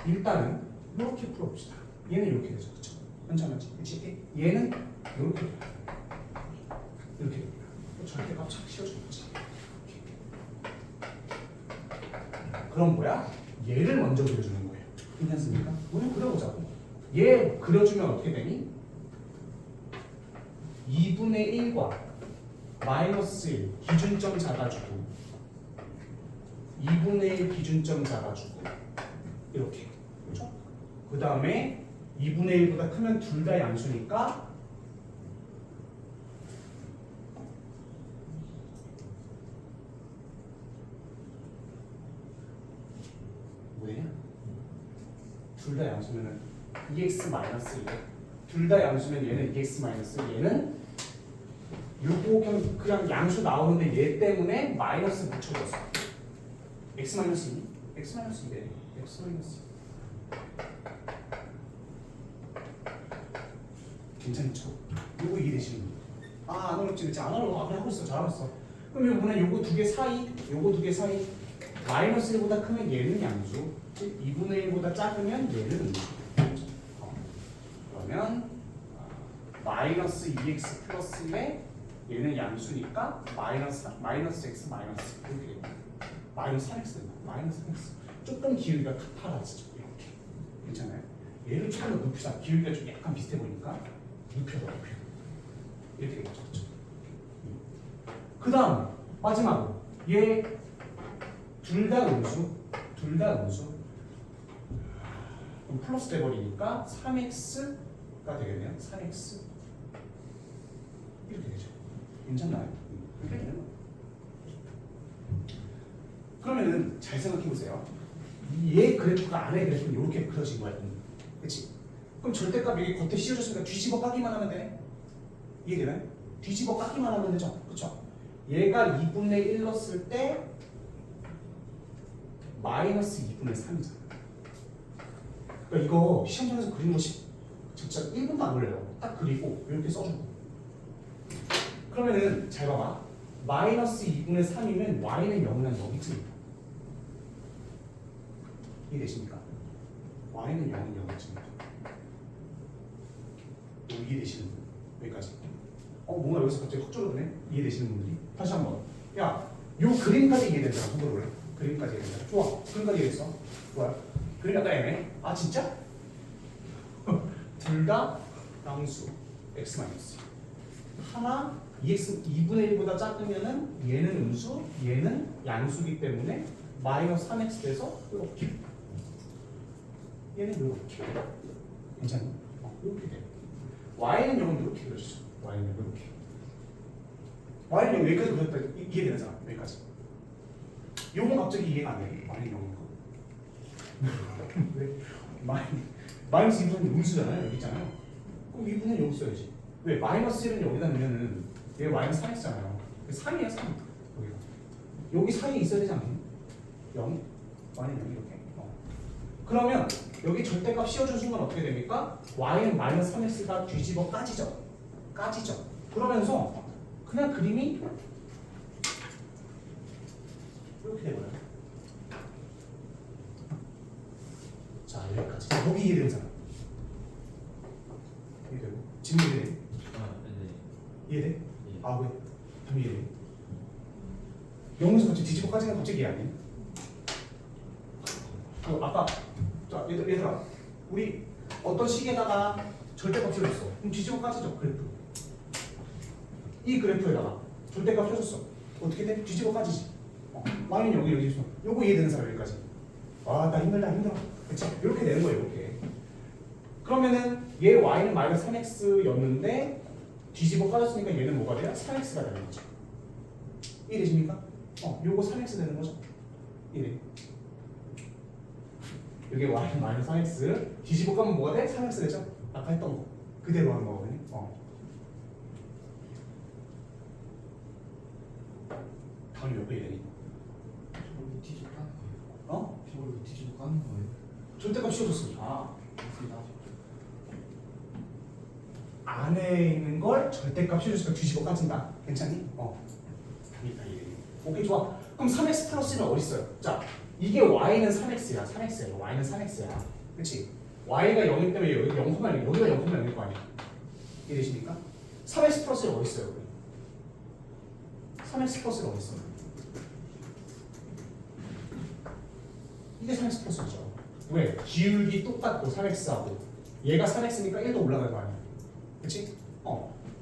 일단은 이렇게 풀어봅시다. 얘는 이렇게 되죠, 그렇죠? 괜찮았지? 그렇지? 얘는 이렇게 돼요. 이렇게 됩니다. 절대값 착 씌워주는 거지. 그럼 뭐야? 얘를 먼저 그려주는 거예요. 괜찮습니까? 우리 그려보자고. 얘 그려주면 어떻게 되니? 2분의 1과 마이너스 1 기준점 잡아주고 2분의 1 기준점 잡아주고 이렇게 그렇죠? 그 다음에 2분의 1보다 크면 둘 다 양수니까 뭐냐? 둘 다 양수면은 2x 마이너스 1. 둘 다 양수면 얘는 2x 마이너스 얘는 요거 그냥 양수 나오는데 얘 때문에 마이너스 붙여줬어. x 마이너스 2? x 마이너스 2래. x 마이너스 2. 괜찮죠? 요거 이해되시는 분? 안 어렵지, 그치? 안 어려워. 그냥 하고 있어. 잘하고 있어. 그럼 이거는 요거 두 개 사이, 요거 두 개 사이. 마이너스 1보다 크면 얘는 양수. 2분의 1보다 작으면 얘는 음수. 그러면 마이너스 2x 플러스에 얘는 양수니까 마이너스 x 마이너스 이렇게 됩니다. 마이너스 3x 된다. 마이너스 3x. 조금 기울기가 같아지죠. 이렇게. 괜찮아요? 얘를 조금 더 눕히자. 기울기가 좀 약간 비슷해 보이니까 눕혀서 눕혀. 이렇게 되겠죠. 그렇죠? 그 다음 마지막으로 얘 둘 다 음수. 둘 다 음수. 그럼 플러스 돼버리니까 3x가 되겠네요. 3x 이렇게 되죠. 괜찮나요? 이렇게 되는 거예요. 그러면은 잘 생각해 보세요. 얘 그래프가 안에 그래프는 이렇게 그려진 거야. 그렇지? 그럼 절대값 여기 겉에 씌워줬으니까 뒤집어 까기만 하면 되네. 이해되나요? 뒤집어 까기만 하면 되죠. 그렇죠? 얘가 2분의 1 넣었을 때 마이너스 2분의 3이잖아. 그러니까 이거 시험장에서 그리는 거 진짜 1분도 안 걸려요. 딱 그리고 이렇게 써주고. 그러면은 잘 봐봐. 마이너스 2분의 3이면 y는 0이란 여기쯤이다. 이해되십니까? y는 0은 여기쯤이다. 이해되시는 분? 여기까지. 뭔가 여기서 갑자기 확 줄어드네? 이해되시는 분들이? 다시 한번. 야, 요 그림까지 이해된다. 손으로 그래. 그림까지 이해된다. 좋아. 그림까지 이해했어. 좋아요. 그림 약간 애매해. 진짜? 둘 다 양수. x 마이너스. 하나 2분의 1보다 작으면은 얘는 음수, 얘는 양수기 때문에 마이너스 3x 돼서 이렇게. 얘는 이렇게. 괜찮니? 이렇게 돼. y는 0은 이렇게 그려주죠. y는 0은 이렇게. y는 0 여기까지 그렸다. 이해되는 사람? 여기까지. 요건 갑자기 이해가 안 돼. y는 0인 거. 왜? 마이너스 2분의 음수잖아요. 여기 있잖아요. 그럼 2분의 여기 써야지. 왜? 마이너스 1은 여기다 넣으면은 얘가 마이너스 3x잖아요. 3이야 3. 여기가. 여기 사이에 있어야 되지 않니? 0? y는 0 이렇게. 그러면 여기 절대값 씌워준 순간 어떻게 됩니까? y는 마이너스 3x가 뒤집어 까지죠. 까지죠. 그러면서 그냥 그림이 이렇게 돼버려요. 자, 여기까지. 여기 이해되는 사람? 이해되고? 지금 이해돼? 네. 이해돼? 예. 왜? 좀 이해돼? 영어에서 갑자기 뒤집어 까지는 갑자기 이해 안 돼? 아까 자 얘들아 우리 어떤 식에다가 절대값 씌워줬어. 그럼 뒤집어 까지죠 그래프. 이 그래프에다가 절대값 씌워줬어. 어떻게 돼? 뒤집어 까지지. y는 여기 있어. 요거 이해되는 사람 여기까지. 나 힘들다 힘들어. 그쵸? 이렇게 되는 거예요 이렇게. 그러면은 얘 y는 마이너스 3x였는데 뒤집어 까졌으니까 얘는 뭐가 돼요? 3x가 되는 거죠. 이해되십니까? 요거 3x 되는 거죠. 이래. 여기 y는 마이너스 3x 뒤집어 까면 뭐가 돼? 3x 되죠? 아까 했던 거 그대로 하는 거거든요. 다음이 몇 배 되니? 저걸 뒤집어 까는 거예요. 저걸 뒤집어 까는 거예요. 절대값 씌워줬으니까 맞습니다. 안에 있는 걸 절대값 씌워줬으니까 뒤집어 까진다. 괜찮니? 오케이 좋아. 그럼 3x 플러스는 어디 있어요? 자, 이게 y는 3x야. 3x야. y는 3x야. 그렇지? y가 0이기 때문에 여기 0,0 여기가 0,0일 거 아니야. 이해되십니까? 3x 플러스는 어디 있어요? 3x 플러스는 어디 있어요? 이게 3x 플러스죠. 왜? 기울기 똑같고 3x하고 얘가 3x니까 1도 올라갈 거 아니야. 그렇지?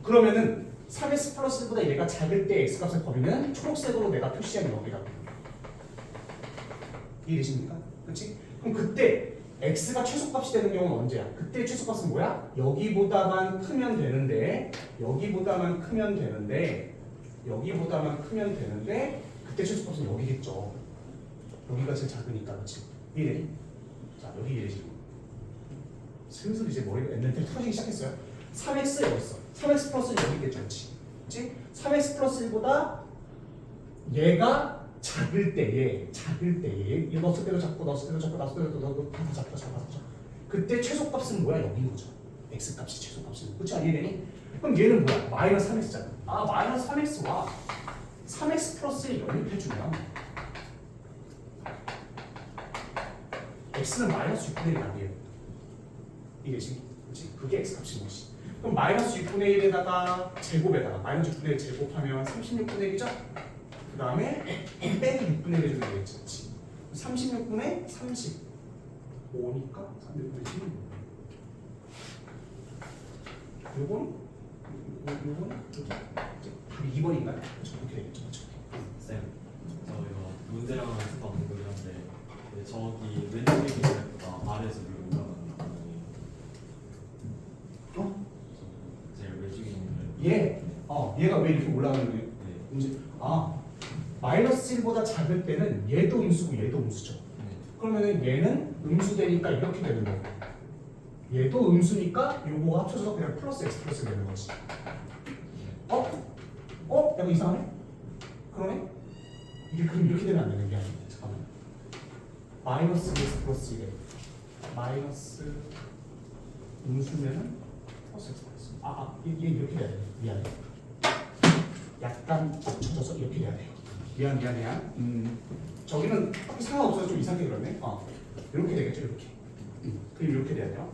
그러면은 3x 플러스보다 얘가 작을 때 x값의 범위는 초록색으로 내가 표시한 여기다. 이해되십니까? 그렇지? 그럼 그때 x가 최소값이 되는 경우는 언제야? 그때 최소값은 뭐야? 여기보다만 크면 되는데 여기보다만 크면 되는데 그때 최소값은 여기겠죠. 여기가 제일 작으니까. 그렇지? 이해되니? 자, 여기 이해되시고 슬슬 이제 머리가 엔덴테 터지기 시작했어요. 3x 여기 있어. 3x 플러스는 여기 있겠죠. 그렇지? 3x 플러스 1보다 얘가 작을 때에 이거 넣었을 때도 작고 넣었을 때도 작고 넣었을 때도 넣고 다 작고 작아서 그때 최소값은 뭐야? 여기인 거죠. x값이 최소값은. 그렇지 않니 얘네? 그럼 얘는 뭐야? 마이너스 3x잖아. 아 마이너스 3x와 3x 플러스를 연립해주면 x는 마이너스 6분의 1이 아니에요. 이게 지금 그렇지? 그게 x값인 것이. 그럼 마이너스 6분의 1에다가 제곱에다가 마이너스 6분의 1 제곱하면 36분의 1이죠? 그 다음에 빼기 6분의 1 해주면 되겠지. 36분의 35니까 3분의 16. 요건 여기 답이 2번인가요? 그렇게 되겠죠. 그렇죠? 쌤, 저 이거 문제랑 상관없는 거긴 한데 네, 저기 왼쪽에 있는 그래프가 아래에서 위로 올라가는 거 어? 제일 왼쪽에 있는 그래프. 얘가 왜 이렇게 올라가는 거예요? 네. 이제 마이너스 1보다 작을 때는 얘도 음수고 얘도 음수죠. 네. 그러면은 얘는 음수되니까 이렇게 되는 거고 얘도 음수니까 요거 합쳐서 그냥 플러스 x 플러스 되는 거지. 약간 이상하네? 그러네? 이게 그럼 이렇게 되면 안 되는 게 아니야. 잠깐만. 마이너스 x 플러스 1에 마이너스 음수면은 플러스 x 플러스 얘 이렇게 돼야 돼. 미안해. 약간 맞춰져서 이렇게 돼야 돼요. 미안. 저기는 딱히 상관없어서 좀 이상하게 그러네. 이렇게 되겠죠, 이렇게. 그럼 이렇게 돼야 돼요.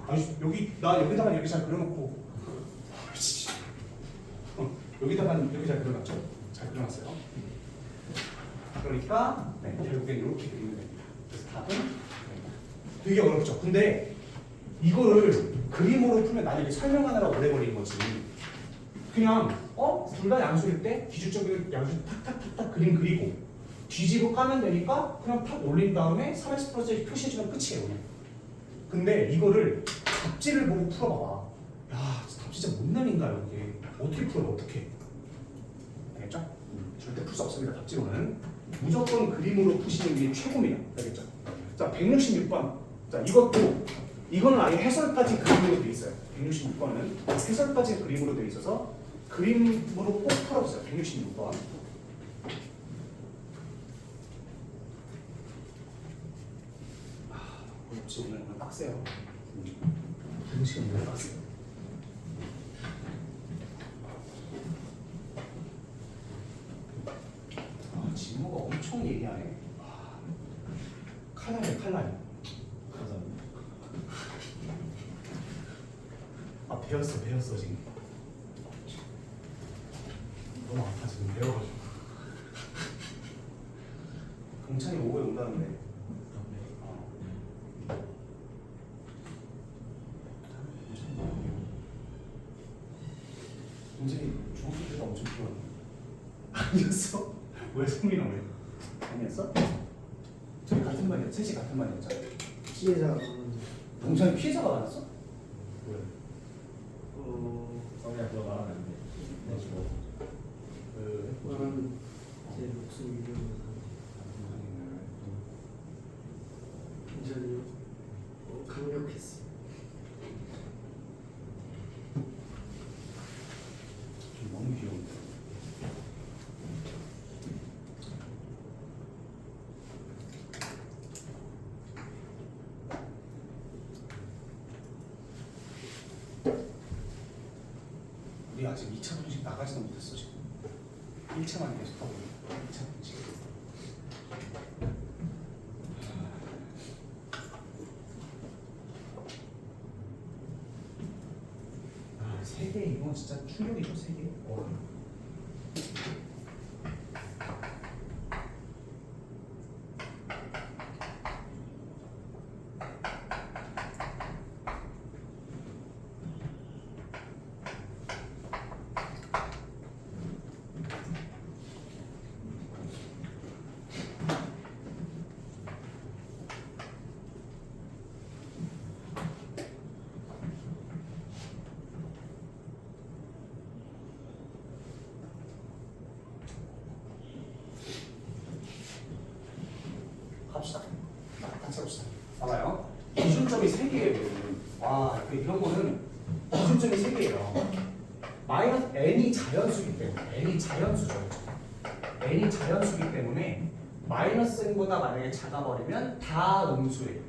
아니 여기다가 이렇게 잘 그려놓고 여기다가 이렇게 잘 그려놨죠. 잘 그려놨어요. 그러니까 결국엔 이렇게 그리면 됩니다. 그래서 답은 되게 어렵죠. 근데 이거를 그림으로 풀면 나중에 설명하느라 오래 걸리는 거지. 그냥 둘 다 양수일 때 기준적인 양수 탁탁탁탁 그림 그리고 뒤집어 까면 되니까 그냥 탁 올린 다음에 3x 플러스 표시해주면 끝이에요. 그냥. 근데 이거를 답지를 보고 풀어봐봐. 야, 답 진짜 못 내린가요 이게. 어떻게 풀어요? 어떻게? 알겠죠? 절대 풀 수 없습니다. 답지로는 무조건 그림으로 푸시는 게 최고입니다. 알겠죠? 자, 166번. 자, 이거는 아예 해설까지 그림으로 돼 있어요. 166번은 해설까지 그림으로 돼 있어서 그림으로 꼭 풀어보세요. 166번. 어렵지. 오늘 빡세요. 시간 오늘 빡세요. 진모가 엄청 얘기하네. 칼날이야, 칼날. 감사합니다. 배웠어 지금. 너무 아파 지금 배워가지고. 동찬이 오후에 온다는데. 동찬이 중학교 때가 엄청 좋아하네. 아니었어? 왜 성민아 왜? 아니었어? 저희 같은 반이었, 셋이 같은 반이었죠. 피해자 동찬이 피해자가 많았어? 왜? 성민아 그거 말하면 안 돼. 네, 말하는 제 목숨 잃은 굉장히 강력했어. 좀 너무 귀여운데. 우리 아직 2차 분식 나가지도 못했어 지금. 1차만 계속 하고 있는 2차 분식. 세 개 이건 진짜 충격이죠. 3개. 갑시다. 같이 합시다. 봐봐요. 기준점이 3개예요. 와, 이런 거는 기준점이 3개예요. 마이너스 n이 자연수이기 때문에 n이 자연수죠. n이 자연수기 때문에 마이너스 n보다 만약에 작아버리면 다 음수예요.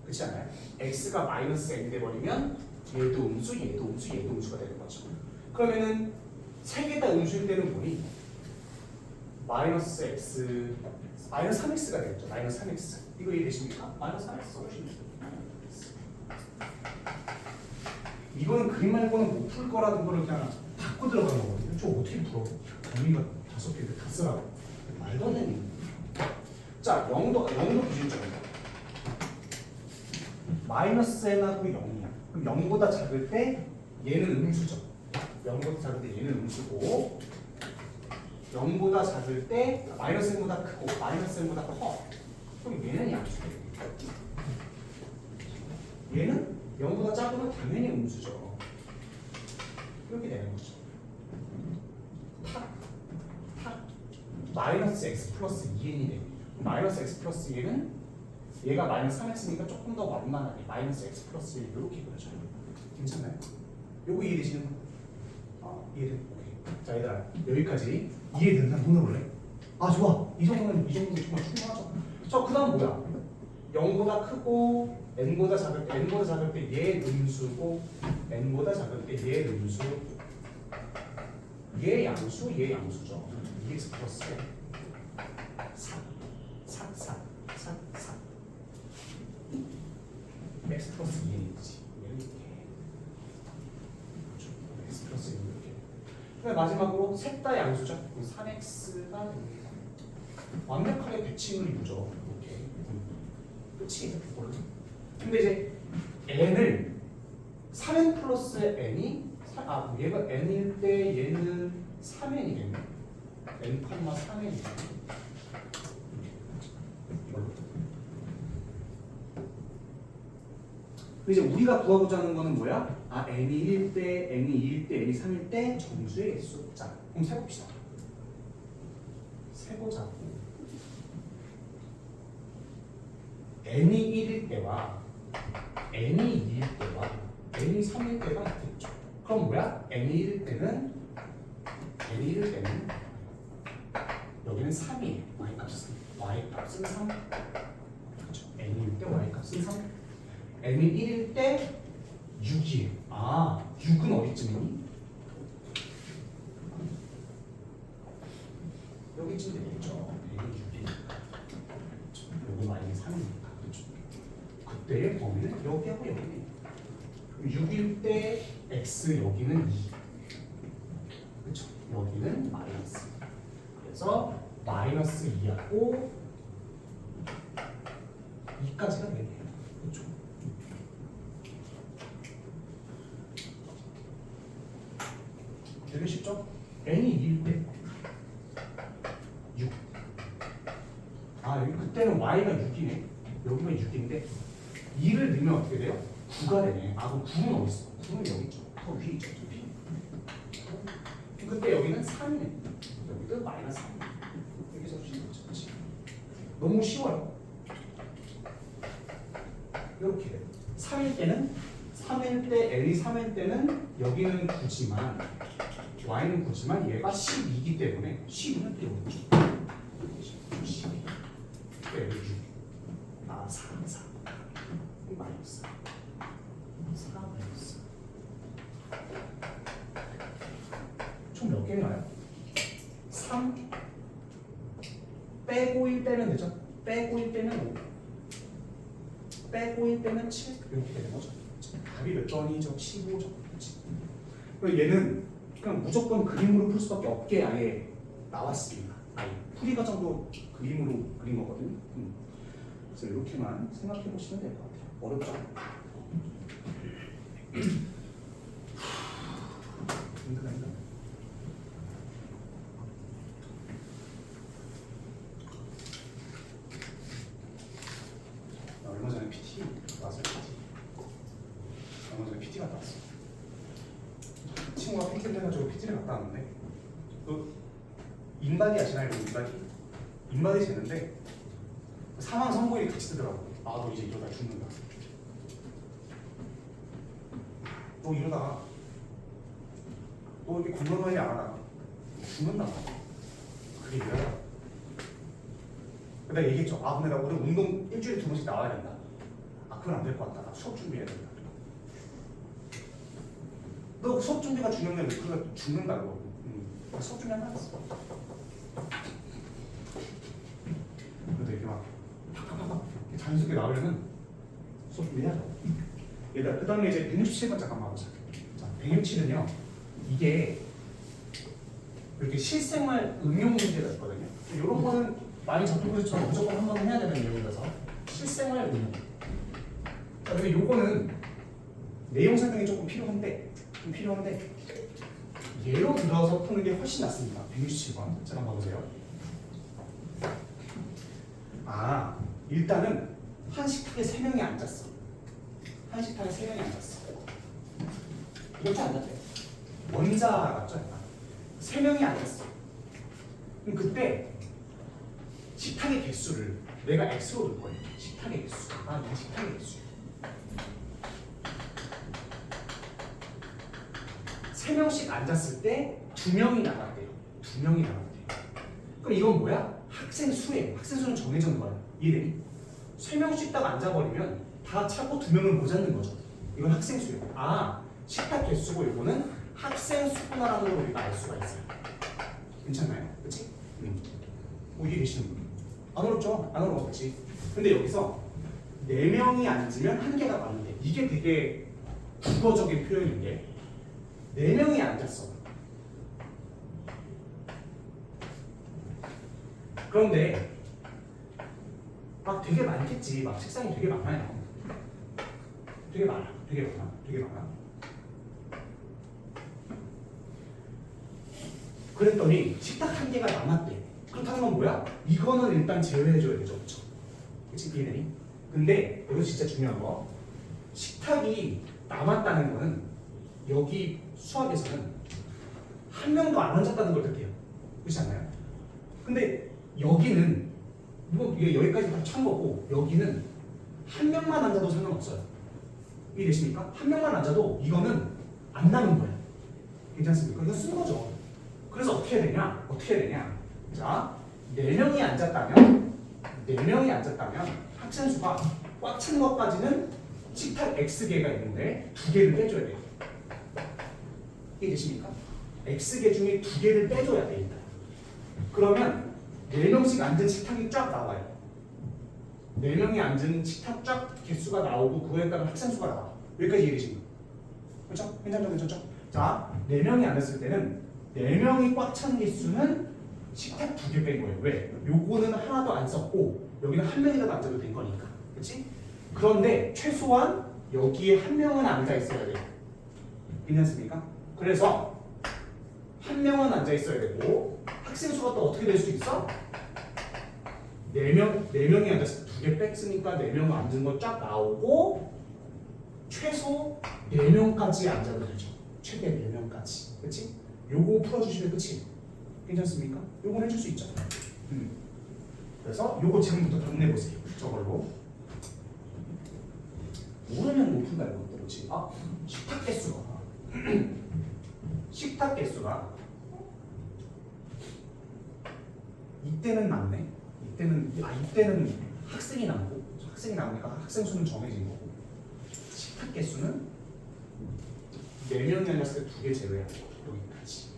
그렇지 않아요? x가 마이너스 n이 돼버리면 얘도 음수, 얘도 음수, 얘도 음수가 되는 거죠. 그러면은 세 개 다 음수일 때는 뭐니? 마이너스 x, 마이너스 3x가 되겠죠. 마이너스 3x. 이거 이해되십니까? 마이너스 3x 써주시면 돼요. 이거는 그림 말고는 못 풀 거라는 거를 그냥 바꿔 들어가는 거거든요. 저 어떻게 풀어? 범위가 5개인데 다 쓰라고. 말도 안 되는. 자, 0도 기준점이다. 마이너스 n하고 0이야. 그럼 0보다 작을 때 얘는 음수죠. 0보다 작을 때 얘는 음수고 0보다 작을 때 마이너스 n보다 크고 마이너스 n보다 커. 그럼 얘는 양수예요. 얘는 0보다 작으면 당연히 음수죠. 이렇게 되는 거죠. 탁 마이너스 x 플러스 2n이 돼요. 마이너스 x 플러스 2n은 얘가 마이너스 3x니까 조금 더 완만하게 마이너스 x 플러스 1 이렇게 그려져요. 괜찮나요? 요거 이해되시는 분? 이해돼? 오케이. 자 얘들아 여기까지 이해되는 사람 손을 올래? 아 좋아. 이 정도면 정말 충분하죠. 자 그다음 뭐야? 0보다 크고 n보다 작을 때 얘 음수고 n보다 작을 때 얘 음수 얘 양수죠. 2x 플러스 4 x 플러스 2n이지. 이렇게 x 플러스 2n 이렇게. 그다음 마지막으로 셋 다 양수죠. 3x가 됩니다. 완벽하게 배칭을 이루죠. 이렇게 끝이 이걸로. 근데 이제 n을 3n 플러스 n이 얘가 n일 때 얘는 3n이겠네. n, 3n이겠네. 이제 우리가 구하고자 하는 거는 뭐야? n이 1일 때, n이 2일 때, n이 3일 때 정수의 개수. 자, 그럼 세봅시다. 세보자고. n이 1일 때와 n이 2일 때와 n이 3일 때가 같겠죠. 그럼 뭐야? n이 1일 때는 여기는 3이에요. y값은 3. 그렇죠. n이 1일 때 y값은 3. n이 1일 때 6이에요. 6은 어디쯤이니? 여기쯤 되겠죠. n이 6이니까. 여기 마이너스 3이니까. 그렇죠. 그때의 범위는 여기하고 여기네. 6일 때 x 여기는 2. 그렇죠. 여기는 마이너스. 그래서 마이너스 2하고 2까지가 되네요. 그렇죠. 되게 쉽죠? n이 2일 때 6. 여기 그때는 y가 6이네. 여기가 6인데 2를 넣으면 어떻게 돼요? 9가 되네. 그럼 9는 어디 있어? 9는 여기 있죠. 더 위에 있죠. 그때 여기는 3이네. 여기도 마이너스 3. 이렇게 써주시는 거죠. 그렇지? 너무 쉬워요. 이렇게 돼요. 3일 때 n이 3일 때는 여기는 9지만 y는 9지만 얘가 12이기 때문에 12는 또 여기 있죠. 12. 여기 6. 4. 마이너스 4 마이너스. 총 몇 개나 와요? 3 빼고 1 빼면 되죠? 빼고 1 빼면 5 빼고 1 빼면 7 이렇게 되는 거죠. 답이 몇 번이죠? 15죠. 그렇지? 얘는 그냥 무조건 그림으로 풀 수밖에 없게 아예 나왔습니다. 풀이 과정도 그림으로 그린 거거든요. 그래서 이렇게만 생각해 보시면 될 것 같아요. 어렵죠? 힘들어요. 얼마 전에 PT 왔어요. 얼마 전에 PT 갔다 왔어. 친구가 PT를 해가지고 PT를 갔다 왔는데 인바디 아시나요? 인바디 재는데 사망 선고일이 같이 뜨더라고. 너 이제 이러다 죽는다. 너 이러다가 너 이렇게 건강관리 안 하다가 죽는다. 그게 뭐야? 내가 얘기했죠. 아 근데 나 오늘 운동 일주일에 2번씩 나와야 된다. 아 그건 안 될 것 같다. 나 수업 준비해야 된다. 너 수업 준비가 중요하면 그거 죽는다고. 나 수업 준비하면 안 했어. 그래도 이렇게 막 팍팍팍팍 자연스럽게 나오려면 수업 준비해야죠. 얘들아 그 다음에 이제 167번 잠깐만 보자. 자 167은요. 이게 이렇게 실생활 응용 문제가 있거든요. 이런 거는 많이 접해보셨지만 무조건 한 번은 해야 되는 내용이라서 실생활 응용. 자 근데 요거는 내용 설명이 조금 필요한데 예로 들어서 푸는 게 훨씬 낫습니다. 167번 자 한번 봐보세요. 아 일단은 한 식탁에 3명이 앉았어. 한 식탁에 3명이 앉았어. 이렇게 앉았대. 원자 같죠? 3명이 앉았어. 그럼 그때 식탁의 개수를 내가 x로 둘 거예요. 식탁의 개수. 이 식탁의 개수. 3명씩 앉았을 때 2명이 나갔대요. 2명이 나갔대요. 그럼 이건 뭐야? 학생 수예요. 학생 수는 정해진 거야. 이해되니? 3명씩 딱 앉아버리면 다 차고 2명을 못 앉는 거죠. 이건 학생 수예요. 식탁 개수고 이거는 학생 수구나라는 걸 우리가 알 수가 있어요. 괜찮나요? 그치? 뭐 이해되시는 분? 안 어렵죠? 안 어렵겠지? 근데 여기서 4명이 앉으면 한 개가 많은데 이게 되게 국어적인 표현인데 4명이 앉았어. 그런데 막 되게 많겠지. 막 책상이 되게 많아요. 되게 많아. 그랬더니 식탁 한 개가 남았대. 그렇다는 건 뭐야? 이거는 일단 제외해줘야 되죠, 그렇죠? 그치? 이해되니? 근데 여기 진짜 중요한 거, 식탁이 남았다는 거는 여기 수학에서는 한 명도 안 앉았다는 걸 뜻해요. 그렇지 않나요? 근데 여기는 이게 여기까지 다 참고고 여기는 한 명만 앉아도 상관없어요. 이해되십니까? 한 명만 앉아도 이거는 안 남은 거예요. 괜찮습니까? 이거 쓴 거죠. 그래서 어떻게 해야 되냐? 자, 4명이 앉았다면 학생 수가 꽉 찬 것까지는 식탁 X개가 있는데 2개를 빼줘야 돼요. 이해되십니까? X개 중에 2개를 빼줘야 돼 일단. 그러면 4명씩 앉은 식탁이 쫙 나와요. 4명이 앉은 식탁 쫙 개수가 나오고 그거에 따른 학생 수가 나와. 여기까지 이해되십니까? 그렇죠? 괜찮죠? 자, 4명이 앉았을 때는 4명이 꽉 찬 개수는 식탁 2개 뺀 거예요. 왜? 요거는 하나도 안 썼고 여기는 한 명이라도 앉아도 된 거니까. 그렇지? 그런데 최소한 여기에 한 명은 앉아 있어야 돼요. 괜찮습니까? 그래서 한 명은 앉아 있어야 되고 학생 수가 또 어떻게 될 수 있어? 4명이 앉았을 때 2개 뺐으니까 4명 앉은 거 쫙 나오고 최소 4명까지 앉아도 되죠. 최대 4명까지. 그렇지? 요거 풀어주시면 끝이에요. 괜찮습니까? 요건 해줄 수 있죠. 그래서 요거 지금부터 답내보세요. 저걸로. 모르면 못 푼다 이것도. 그렇지? 식탁 개수가 이때는 맞네. 이때는 학생이 남으니까 학생 수는 정해진 거고 식탁 개수는 4명이 앉았을 때 2개 제외하고 여기까지.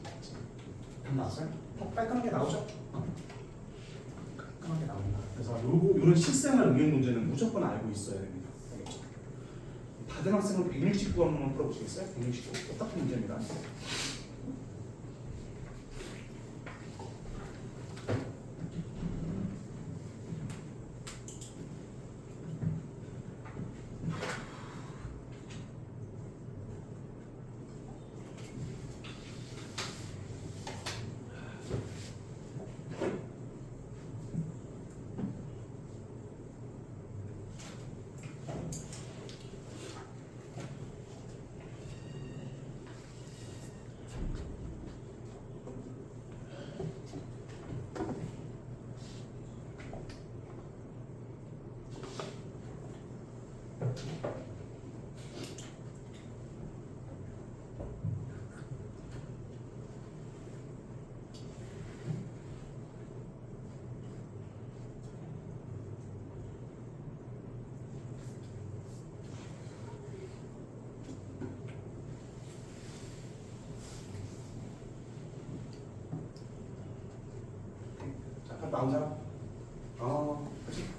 답 나왔어요? 깔끔하게 나오죠? 깔끔하게 나온다. 그래서 요런 실생활 응용 문제는 무조건 알고 있어야 됩니다. 알겠죠? 다른 학생은 169 한번 풀어보시겠어요? 169 똑같은 문제입니다. 다음 사람.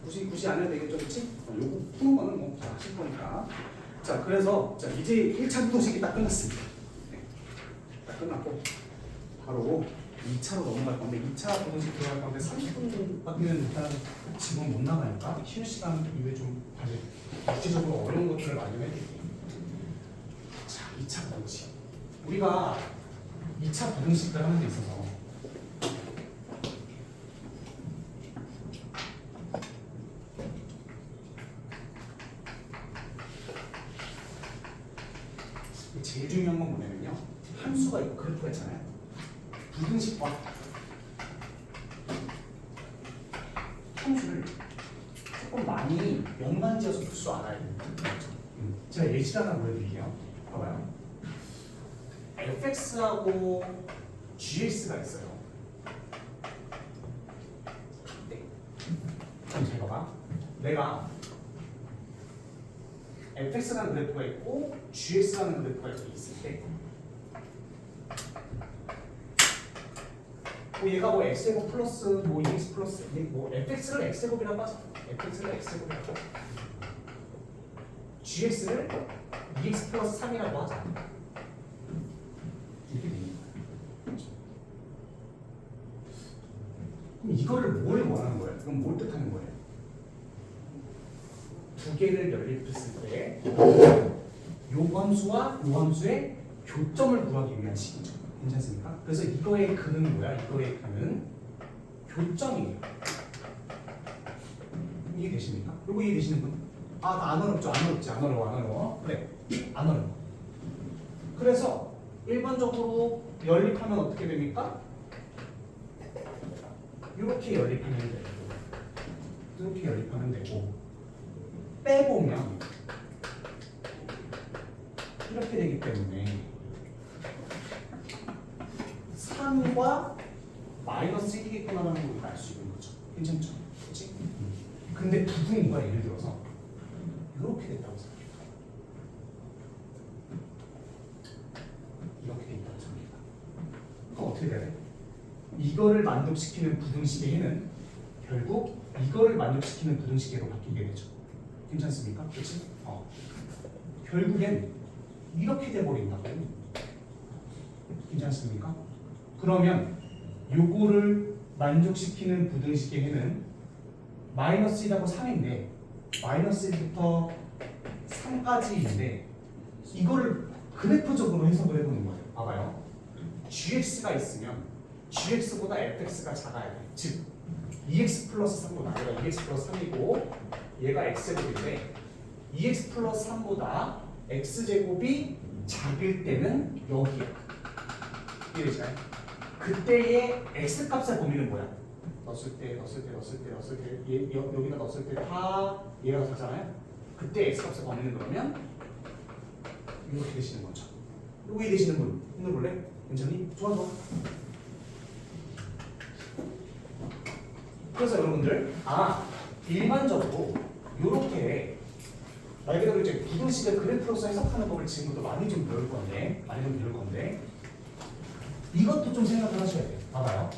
굳이 안 해도 되겠죠, 그렇지? 요거 푸는 거는 뭐 잘 하실 거니까. 자, 그래서 자 이제 1차 부동식이 딱 끝났습니다. 네. 딱 끝났고 바로 2차로 넘어갈 건데 2차 부동식 들어갈 건데 30분밖에는 일단 지금 못 나가니까 쉬는 시간 이후에 좀 다시 구체적으로 어려운 것들을 마련해드릴게요. 자, 2차 부동식. 우리가 2차 부등식을 하는 데 있어서 제일 중요한 건 뭐냐면요, 함수가 있고 그래프가 있잖아요. 부등식과 함수를 조금 많이 연관지어서 풀 줄 알아야 됩니다. 제가 예시를 하나 보여드릴게요. 봐봐요. fx하고 gx가 있어요. 네. 그럼 잘 봐봐. 내가 fx라는 그래프가 있고 gx라는 그래프가 이렇게 있을 때 뭐 얘가 뭐 x제곱 플러스 뭐 2x 플러스 뭐 fx를 x제곱이라고 하자. fx를 x제곱이라고 gx를 2x 플러스 3이라고 하자. 이렇게 되는 거예요. 그럼 이거를 뭘 원하는 거예요? 그럼 뭘 뜻하는 거예요? 두 개를 연립했을 때 요 함수와 요 함수의 교점을 구하기 위한 식이죠. 괜찮습니까? 그래서 이거의 근은 뭐야? 이거의 근은 교점이에요. 이해되십니까? 요거 이해되시는 분? 아, 안 어렵죠? 안 어렵지? 안 어려워. 그래, 안 어려워. 그래서 일반적으로 연립하면 어떻게 됩니까? 이렇게 연립하면 되고, 이렇게 연립하면 되고, 빼보면 이렇게 되기 때문에 3과 마이너스 1이겠구나라는 걸 우리가 알 수 있는 거죠. 괜찮죠? 그렇지? 근데 부등호가 예를 들어서 이렇게 됐다고 생각해요. 이렇게 됐다고 생각해요. 그럼 어떻게 돼야 돼? 이거를 만족시키는 부등식에는 결국 이거를 만족시키는 부등식으로 바뀌게 되죠. 괜찮습니까? 그렇지? 결국엔 이렇게 돼버린다고. 괜찮습니까? 그러면 요거를 만족시키는 부등식의 해는 마이너스 1하고 3인데 마이너스 1부터 3까지인데 이거를 그래프적으로 해석을 해보는 거예요. 봐봐요. gx가 있으면 gx보다 fx가 작아야 돼. 즉 2x 플러스 3보다 얘가 2x 플러스 3이고 얘가 x제곱인데 2x 플러스 3보다 x제곱이 작을 때는 여기야. 이해되시나요? 그때의 x값의 범위는 뭐야? 넣었을 때 여기다 넣었을 때 다 얘가 더 작잖아요? 그때 x값의 범위는 그러면 이렇게 되시는 거죠. 이거 이해되시는 분? 힘들 볼래? 괜찮니? 좋아. 그래서 여러분들 일반적으로 이렇게 말 그대로 이제 부등식을 그래프로서 해석하는 법을 지금부터 많이 좀 배울 건데 이것도 좀 생각을 하셔야 돼요. 봐봐요.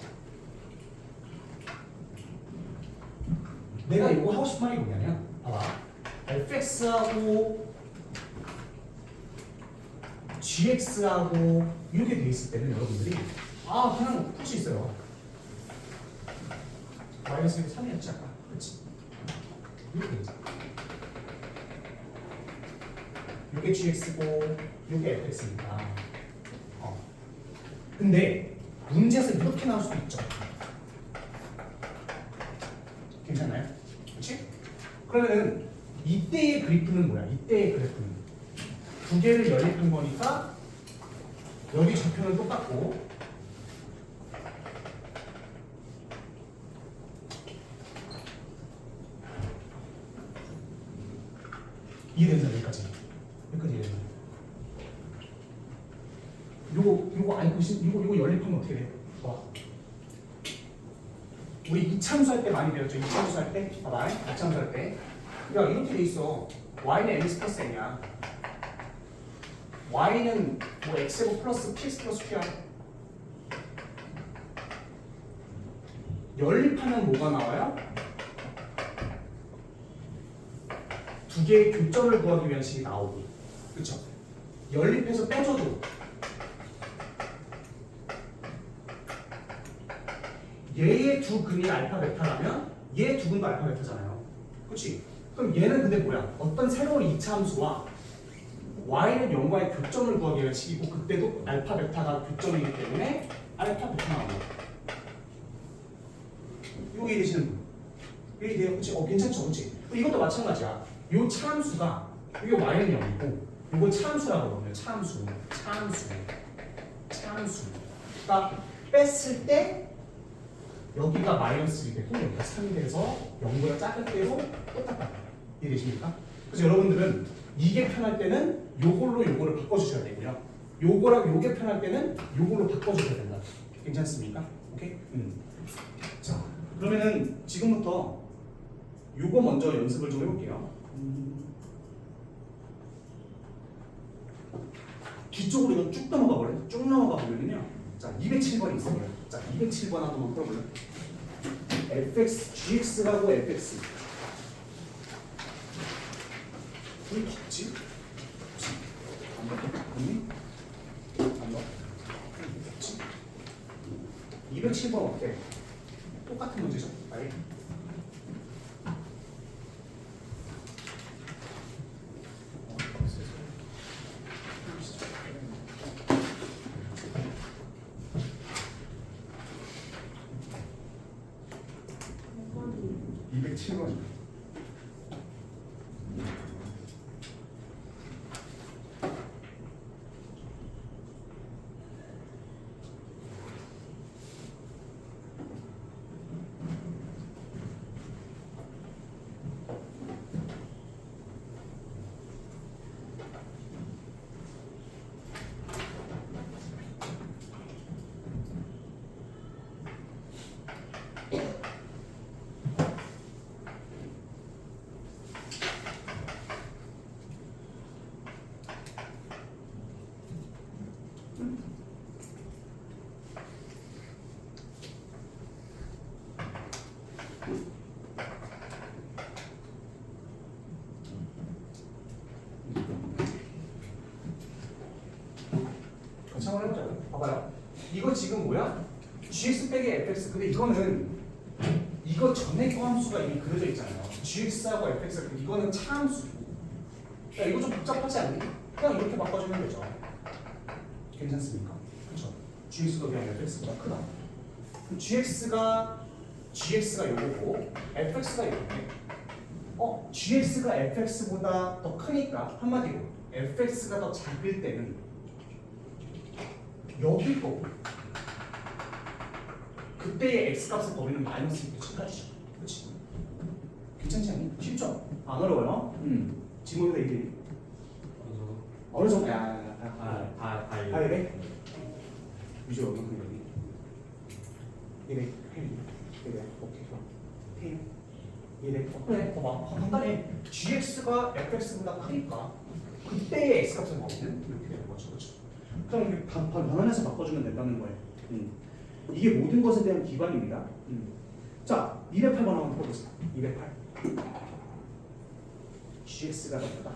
내가 이거 하고 싶은 말이 뭐냐면 봐봐. fx하고 gx하고 이렇게 돼 있을 때는 여러분들이 그냥 풀 수 있어요. 마이너스 3이었지 아까. 그렇지? 이렇게 되죠. 이게 gx고 이게 fx니까. 근데 문제에서 이렇게 나올 수도 있죠. 괜찮나요? 그렇지? 그러면은 이때의 그래프는 뭐야? 이때의 그래프는 두 개를 연립한 거니까 여기 좌표는 똑같고 이해되죠? 여기까지 이해되죠? 요거 연립하면 어떻게 돼? 봐. 우리 이참수 할 때 많이 배웠죠? 이참수 할 때? 봐봐. 이참수 할 때. 야, 이렇게 돼 있어. y는 mx 플러스 n이야. y는 뭐 x제곱 플러스 px 플러스 q야. 연립하면 뭐가 나와요? 두 개의 교점을 구하기 위한 식이 나오고, 그쵸? 연립해서 빼줘도 얘의 두 근이 알파 베타라면 얘 두 근도 알파 베타잖아요. 그치? 그럼 얘는 근데 뭐야? 어떤 새로운 이차 함수와 y는 0과의 교점을 구하기 위한 식이고, 그때도 알파 베타가 교점이기 때문에 알파 베타 나오고. 이거 이해되시는 분? 이해돼요? 그치? 괜찮죠? 그치? 이것도 마찬가지야. 요 차함수가 이게 y는 0이고 이건 차함수라고 그러거든요. 차함수가 뺐을 때 여기가 마이너스 1이 되고 여기가 3이 돼서 0보다 작을 때도 똑같다. 이해되십니까? 그래서 여러분들은 이게 편할 때는 요걸로 요거를 바꿔주셔야 되고요. 요거랑 요게 편할 때는 요걸로 바꿔주셔야 된다. 괜찮습니까? 오케이? 자, 그러면은 지금부터 요거 먼저 연습을 좀 해볼게요. 뒤쪽으로 이거 쭉 넘어가 버려. 쭉 넘어가 보면요. 자, 207번이 있어요. 자, 207번 한번 풀어볼래요? fx, gx라고 fx. 왜 깊지? 안 봤니? 안 봐? 깊지? 207번 어때? 똑같은 문제죠? 아예. 한번 해보자고요. 봐봐요. 이거 지금 뭐야? gx 빼기 fx. 근데 이거는 이거 전에 거 함수가 이미 그려져 있잖아요. gx하고 fx. 이거는 차함수고. 야, 이거 좀 복잡하지 않니? 그냥 이렇게 바꿔주면 되죠. 괜찮습니까? 그렇죠. gx가 그냥 fx보다 크다. 그럼 gx가 요거고 fx가 요거네. gx가 fx보다 더 크니까 한마디로 fx가 더 작을 때는 여길 거고 그때의 x값의 범위는 마이너스 1까지. 그렇지? 괜찮지 않니? 쉽죠? 안 어려워요? 지문보다 이게 어느 정도? 이래? 유지 얼마큼 여기? 이래? 이래? 오케이 그럼 페인 이래? 그래 봐봐 간단해. gx가 fx보다 크니까 그때의 x값의 범위는 이렇게 되는 거죠. 그렇죠? 그럼 이렇게 변환해서 바꿔주면 된다는 거예요. 이게 모든 것에 대한 기반입니다. 자, 208번 한번 풀어보세요. 208. gx가 더 크다.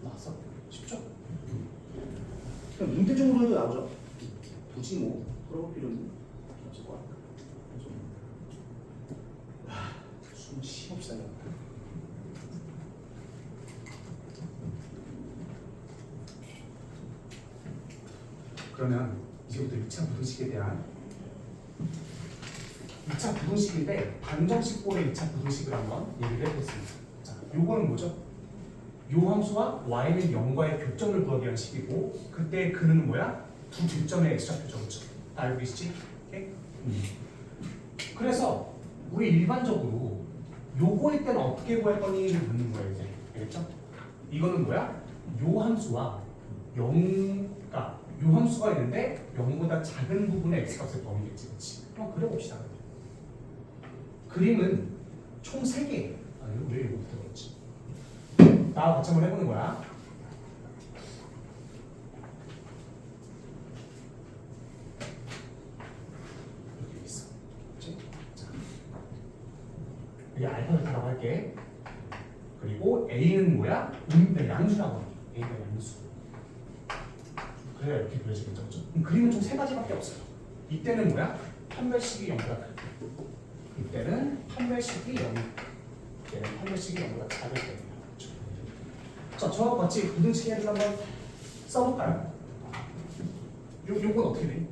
나왔어? 쉽죠? 그냥 문제적으로 해도 나오죠? 굳이 뭐 풀어볼 필요는 없을 것 같아. 숨 쉬옵시다. 그러면 이제부터 2차 부등식에 대한 2차 부등식인데 방정식분의 2차 부등식을 한번 얘기를 해보겠습니다. 자, 요거는 뭐죠? 요 함수와 y는 0과의 교점을 구하기 위한 식이고 그때 그는 뭐야? 두 교점의 x좌표죠. 그렇죠? 다 알고 계시지? 오케이? 그래서 우리 일반적으로 요거일 때는 어떻게 구할 거니를 묻는 거예요 이제. 알겠죠? 이거는 뭐야? 요 함수와 0, 그러니까 요 함수가 있는데 0보다 작은 부분의 x값의 범위겠지, 그렇지? 한번 그려봅시다. 그림은 총 3개예요. 아, 이거 왜 이거부터 그렇지? 나와 같이 한번 해보는 거야. 이렇게 있어. 그렇지? 자, 여기 알파를 타라고 할게. 그리고 A는 뭐야? 양수라고 해. A가 양수. 그래야 이렇게 그려지겠죠, 그렇죠? 그림은 총 3가지밖에 없어요. 이때는 뭐야? 판별식이 0보다 크고, 이때는 판별식이 0, 이때는 판별식이 0보다 작을 때입니다. 그렇죠? 자, 저와 같이 부등식을 한번 써볼까요? 요건 어떻게 돼?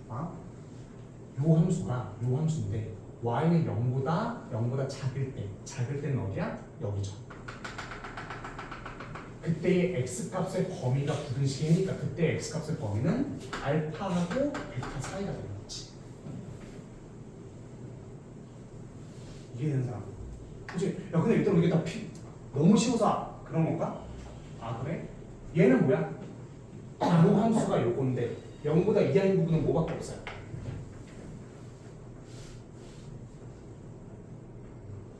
아? 요 함수인데 y는 0보다 작을 때는 어디야? 여기죠. 그때의 x값의 범위가 부등식이니까 그때 x값의 범위는 알파하고 베타 사이가 되는 거지. 이해되는 사람? 그치? 야 근데 일단 이게 다 너무 쉬워서 그런 건가? 아 그래? 얘는 뭐야? 요 함수가 요건데 0보다 이하인 부분은 뭐밖에 없어요?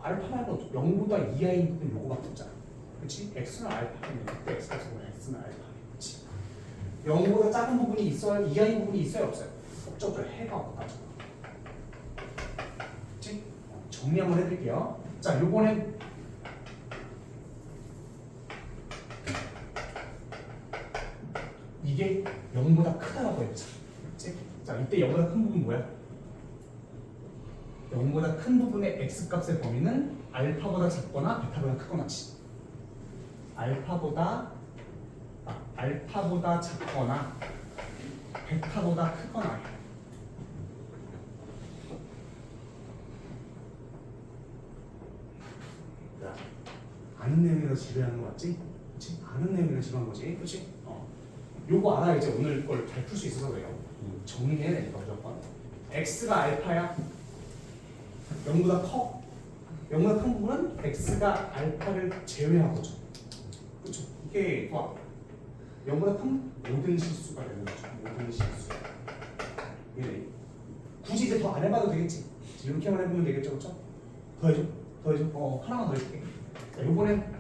알파 말고 0보다 이하인 부분 요거밖에 없잖아. 그렇지? x는 알파면 그때 x값은 뭐야? x는 알파겠지. 0보다 작은 부분이 있어야 이하인 부분이 있어요, 없어요? 없죠. 해가 없다죠. 그렇지? 정리 한번 해드릴게요. 자, 요번엔 이게 0보다 크다라고 해보자. 그렇지? 자, 이때 0보다 큰 부분 뭐야? 0보다 큰 부분의 x값의 범위는 알파보다 작거나 베타보다 크거나지. 알파보다 작거나 베타보다 크거나. 아는 내용이라서 지루해하는 거 맞지? 그렇지? 아는 내용이라서 지루한 거지, 그렇지? 요거 알아야지 오늘 걸 잘 풀 수 있어서 그래요. 정리해야 되니까 무조건. x가 알파야. 0보다 커. 0보다 큰 부분은 x가 알파를 제외하고죠. 그렇죠? 이게 와 0보다 큰 모든 실수가 되는 거죠. 모든 실수. 이래. 굳이 이제 더 안 해봐도 되겠지. 이렇게만 해보면 되겠죠, 그렇죠? 더 해줘. 하나만 더 해줄게. 자, 요번엔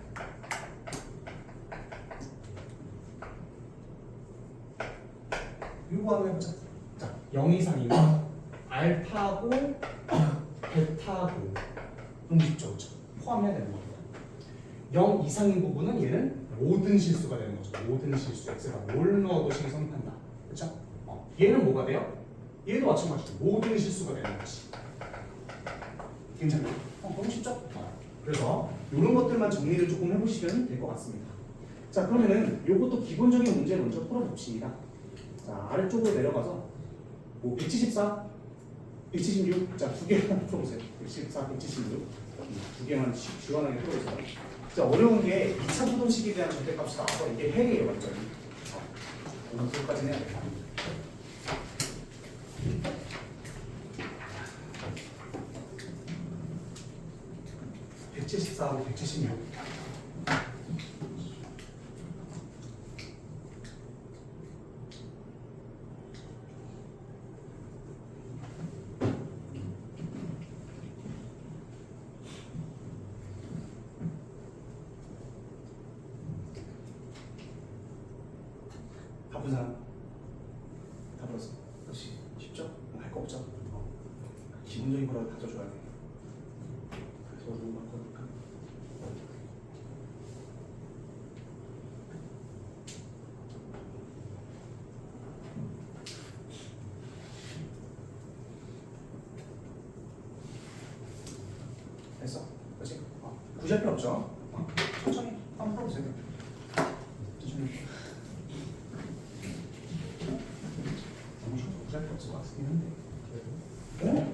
이거 한번 해보자. 자, 0 이상이면 알파고 베타고 음식죠, 그렇죠? 포함해야 되는 겁니다. 0 이상인 부분은 얘는 모든 실수가 되는 거죠. 모든 실수. x가 뭘 넣어도 실성한다. 그렇죠? 얘는 뭐가 돼요? 얘도 마찬가지로 모든 실수가 되는 거지. 괜찮나요? 너무 쉽죠? 그래서 이런 것들만 정리를 조금 해보시면 될 것 같습니다. 자, 그러면은 이것도 기본적인 문제 먼저 풀어봅시다. 자, 아래쪽으로 내려가서 뭐 174, 176, 자, 두 개만 풀어보세요. 174, 176, 두 개만 시원하게 풀어보세요. 진짜 어려운 게 2차 부등식에 대한 절대값이 나와서 이게 해이에요, 완전히. 오늘 수업까지는 해야 돼요. 하고 176. 바쁜 사람? 다 불렀어. 그렇지. 쉽죠? 할 거 없죠? 기본적인 거라도 다져줘야 돼. 그래서 너무 많거니까. 됐어? 그렇지? 굳이 할 필요 없죠? 천천히 한번 풀어보세요. 천천히. 너무 쉬워서 굳이 할 필요 없을 것 같긴 한데 그래도.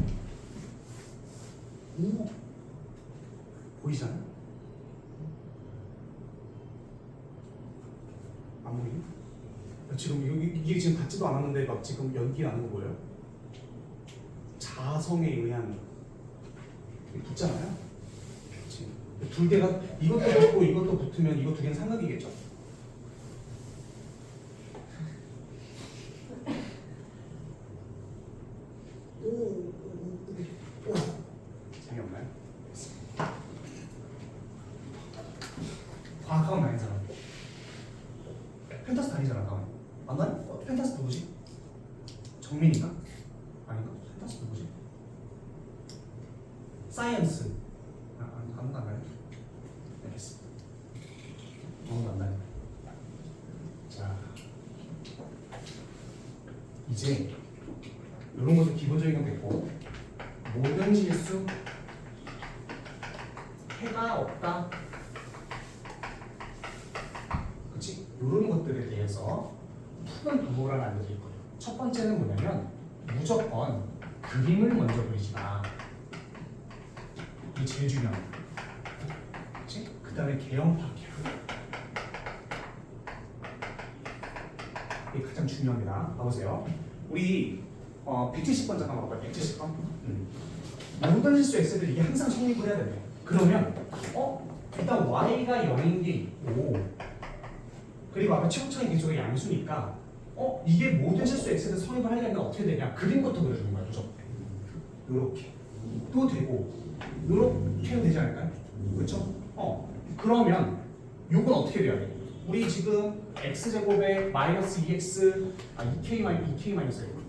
오! 보이잖아? 아무리 지금 이게 지금 닿지도 않았는데 막 지금 연기 나는 거 보여요? 가성에 의한 붙잖아요. 그치? 두 개가 이것도 붙고 이것도 붙으면 이거 두 개는 삼각이겠죠. 재미없나요? 과학학원 다닌 사람. 펜타스 다니잖아, 다음. 맞나요? 펜타스 누구지? 정민인가? 아닌가? 펜타스 누구지? 사이언스. 아무도 안 나요? 알겠습니다. 아무도 안 나요. 자, 이제 이런 것도 기본적인 건 됐고, 모든 실수 해가 없다. 그치? 이런 것들에 대해서 푸는 방법을 하나 알려드릴 거예요. 첫 번째는 뭐냐면 무조건 그림을 먼저 그리지 마. 이게 제일 중요한 거예요. 그치? 그 다음에 개형 파악해요. 이게 가장 중요합니다. 봐보세요. 우리 170번 잠깐 볼까요? 170번. 모든 실수 x를 이게 항상 성립을 해야 돼요. 그러면 일단 y가 0인 게 있고, 그리고 아까 최고차의 계수가 양수니까 이게 모든 실수 x를 성립을 하려면 어떻게 되냐? 그림부터 그려주는 거야. 무조건. 요렇게 또 되고 요렇게 해도 되지 않을까요? 그렇죠? 그러면 요건 어떻게 돼야 돼? 우리 지금 x제곱에 마이너스 2x 2k 마이너스구나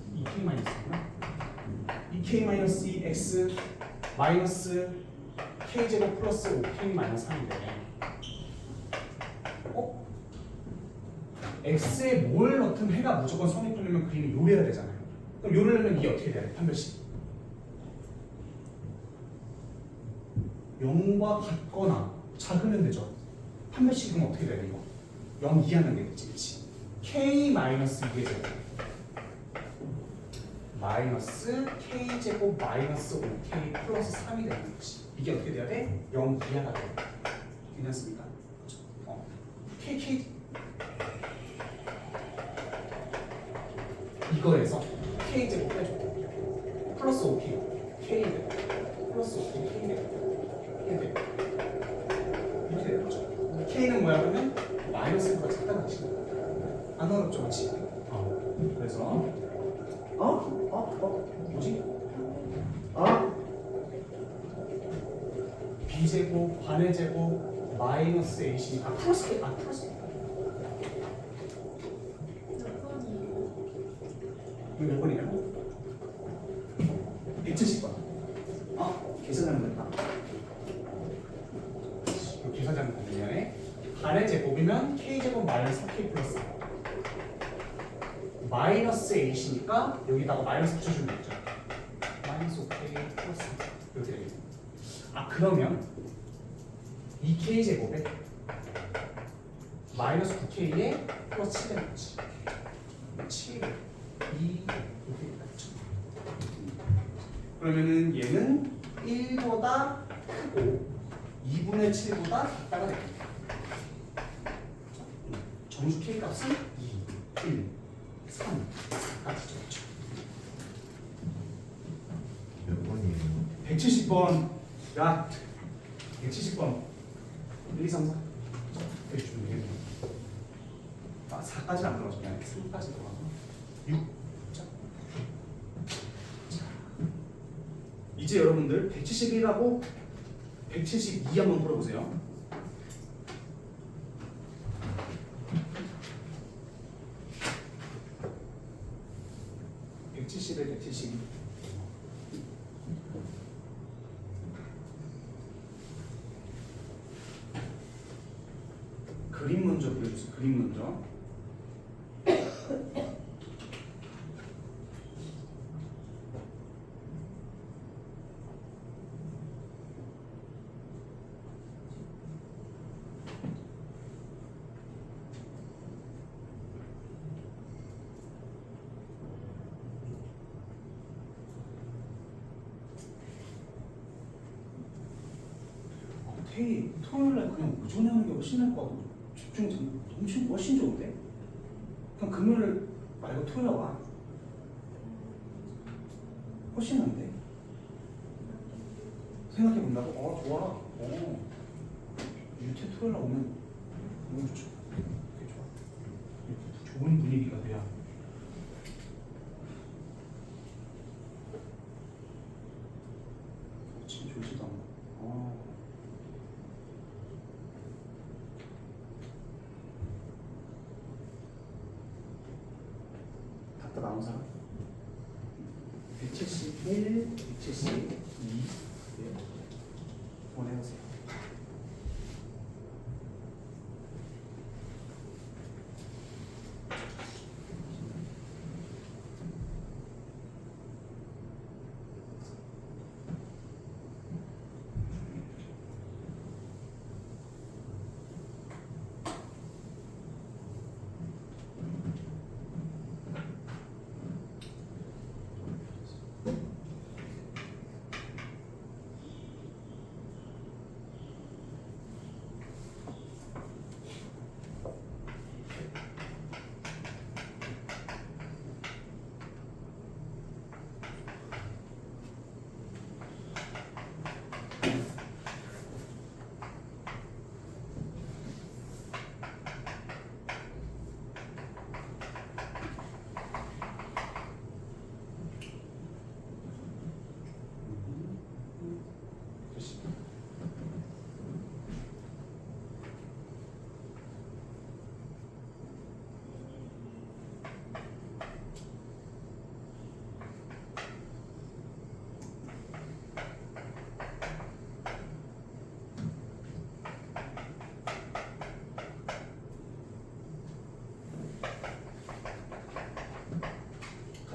2k 마이너스 2x 마이너스 k제곱 플러스 5k 마이너스 3인데 x에 뭘 넣든 해가 무조건 성립하려면 그림이 요래야 되잖아요. 그럼 요래려면 이게 어떻게 돼야 돼? 판별식 0과 같거나 작으면 되죠. 판별식은 어떻게 돼야 돼? 이거 0 이하면 되겠지. 그치? k 마이너스 2의 제곱 마이너스 k제곱 마이너스 5k 플러스 3이 되는 거지. 이게 어떻게 돼야 돼? 0 이하가 돼. 괜찮습니까? k 이거에서 k제곱 빼줘. 플러스 5k k제곱 플러스 5k k제곱 이렇게 되는 거죠. k는 뭐야 그러면? 마이너스보다 작다는 뜻이야. 안 어렵죠, 그렇지? 그래서 뭐지? b제곱 반의 제곱 마이너스 a시니까 플러스 플러스 이거 몇 번이냐고? 170번. 계산하는 거다. 계산하는 거면 반의 제곱이면 k제곱 마이너스 4k 플러스 마이너스 a시니까 여기다가 마이너스 붙여주면 되죠. 마이너스 5k 플러스 이렇게 되겠죠. 그러면 2k 제곱에 마이너스 9k에 플러스 7 되는 거지. 7 2 이렇게 되겠죠. 그러면은 얘는 1보다 크고 2분의 7보다 작다가 됩니다. 정수 k 값은 2, 1, 3, 4까지 적죠. 몇 번이에요? 170번. 야, 170번. 1, 2, 3, 4. 이렇게 주면 되겠네. 4까지 안 들어가죠. 그냥 3까지 들어가서 6. 자, 이제 여러분들 171하고 172 한번 풀어보세요. 171, 172. 그림 먼저 그려주세요. 그림 먼저. 토요일날 그냥 오전에 하는 게 훨씬 나을 것 같고 집중 엄청 훨씬 좋은데? 그냥 금요일 말고 토요일 와. 훨씬 나은데? 생각해 본다고? 좋아. 유태 토요일 날 오면 너무 좋죠. 되게 좋아. 좋은 분위기가 돼야. 지금 좋지도 않고. 각각 나온 사람? 171, 172. 네. 원해보세요.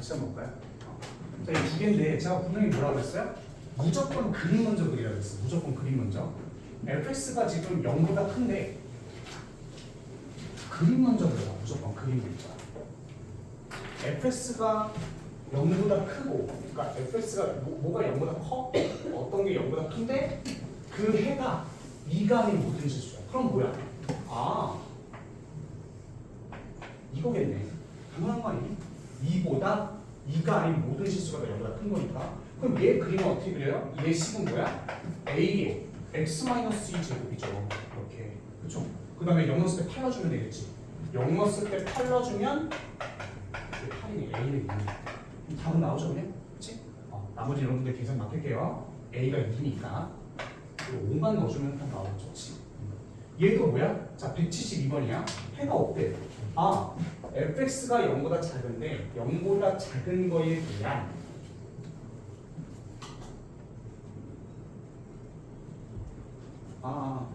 같이 한번 볼까요? 자, 이 두 개인데 제가 분명히 뭐라고 했어요? 무조건 그림 먼저 그리라고 했어요. 무조건 그림 먼저. fx가 지금 0보다 큰데 그림 먼저 그려봐. 무조건 그림 먼저. fx가 0보다 크고, 그러니까 fx가 뭐가 0보다 커? 어떤 게 0보다 큰데 그 해가 2가 아닌 모든 실수야. 그럼 뭐야? 이거겠네. 당연한 거 아니니? 2보다 2가 아닌 모든 실수가 0보다 큰 거니까. 그럼 얘 그림은 어떻게 그려요? 얘 식은 뭐야? a의 x-2 제곱이죠. 이렇게. 그쵸? 그 다음에 0 넣었을 때 8 넣어주면 되겠지. 0 넣었을 때 8 넣어주면 8이네. a는 2. 그럼 답은 나오죠 그냥? 그치? 나머지 여러분들 계산 맡길게요. a가 2니까 5만 넣어주면 딱 나오겠죠. 그치? 얘도 뭐야? 자, 172번이야. 해가 없대. fx가 0보다 작은데 0보다 작은 거에 대한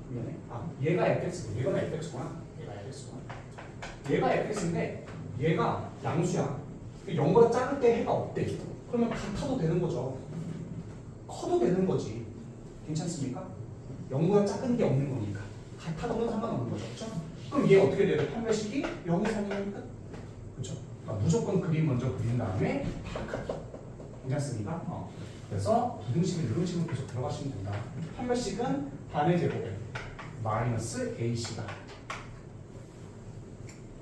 미안해. 얘가 fx고 얘가 fx구나. 얘가 fx인데 얘가 양수야. 0보다 작을 때 해가 없대. 그러면 같아도 되는 거죠. 커도 되는 거지. 괜찮습니까? 0보다 작은 게 없는 거니까. 같아도는 상관없는 거죠. 그렇죠? 그럼 얘 어떻게 돼야 돼? 판별식이 0 이상이면 끝. 그렇죠? 그러니까 무조건 그림 먼저 그린 다음에 파악하기. 괜찮습니까? 그래서 부등식을 이런 식으로 계속 들어가시면 된다. 판별식은 반의 제곱에 마이너스 ac가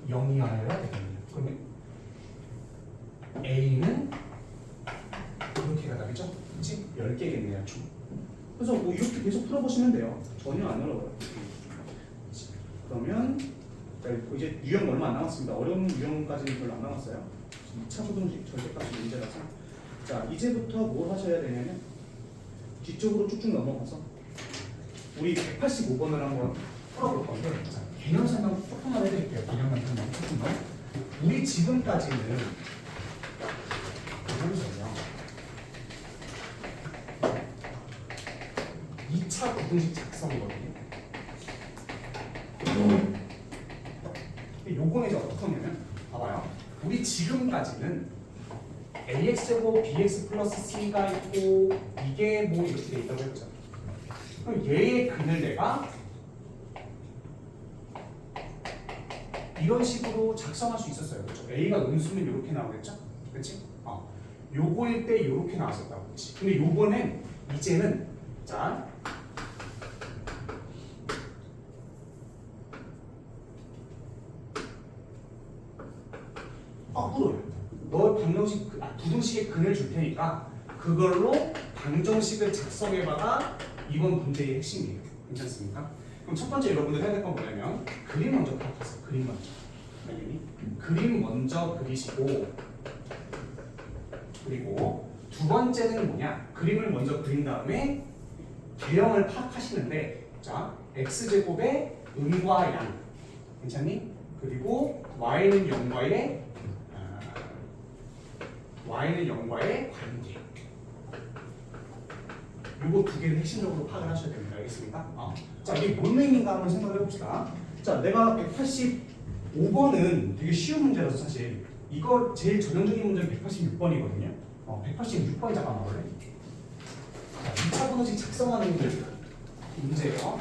0이어야 되겠네요. 그러면 a는 이렇게 가다겠죠? 그치? 10개겠네요. 총. 그래서 뭐 이렇게 계속 풀어보시면 돼요. 전혀 안 어려워요. 그러면 이제 유형 얼마 안 남았습니다. 어려운 유형까지는 별로 안 남았어요. 2차 부등식 절대값 문제라서. 자, 이제부터 뭘 하셔야 되냐면 뒤쪽으로 쭉쭉 넘어가서 우리 185번을 한번 풀어볼 건데, 자, 개념 설명 조금만 해드릴게요. 개념만 설명 조금만. 우리 지금까지는 여기서요 2차 부등식 작성이거든요. 요거는 이제 어떻게 하냐면, 봐봐요. 우리 지금까지는 ax제곱 bx 플러스 c가 있고 이게 뭐 이렇게 돼 있다고 했죠. 그럼 얘의 근을 내가 이런 식으로 작성할 수 있었어요. 그렇죠? a가 음수면 이렇게 나오겠죠? 그렇지? 요거일 때 이렇게 나왔었다고. 그렇지? 근데 요번엔 이제는 자 물어요. 너 방정식 부등식의 근을 줄 테니까 그걸로 방정식을 작성해봐가 이번 문제의 핵심이에요. 괜찮습니까? 그럼 첫 번째 여러분들 해야 될 건 뭐냐면 그림 먼저 파악하세요. 그림 먼저. 알겠니? 그림 먼저 그리시고 그리고 두 번째는 뭐냐? 그림을 먼저 그린 다음에 개형을 파악하시는데 자 x제곱의 음과 양 괜찮니? 그리고 y는 0과의 관계 요거 두 개를 핵심적으로 파악을 하셔야 됩니다. 알겠습니까? 자 이게 뭔 의미인가 한번 생각을 해봅시다. 자 내가 185번은 되게 쉬운 문제라서 사실 이거 제일 전형적인 문제는 186번이거든요. 186번이 잠깐 나올래? 자, 2차 번호식 작성하는 문제예요.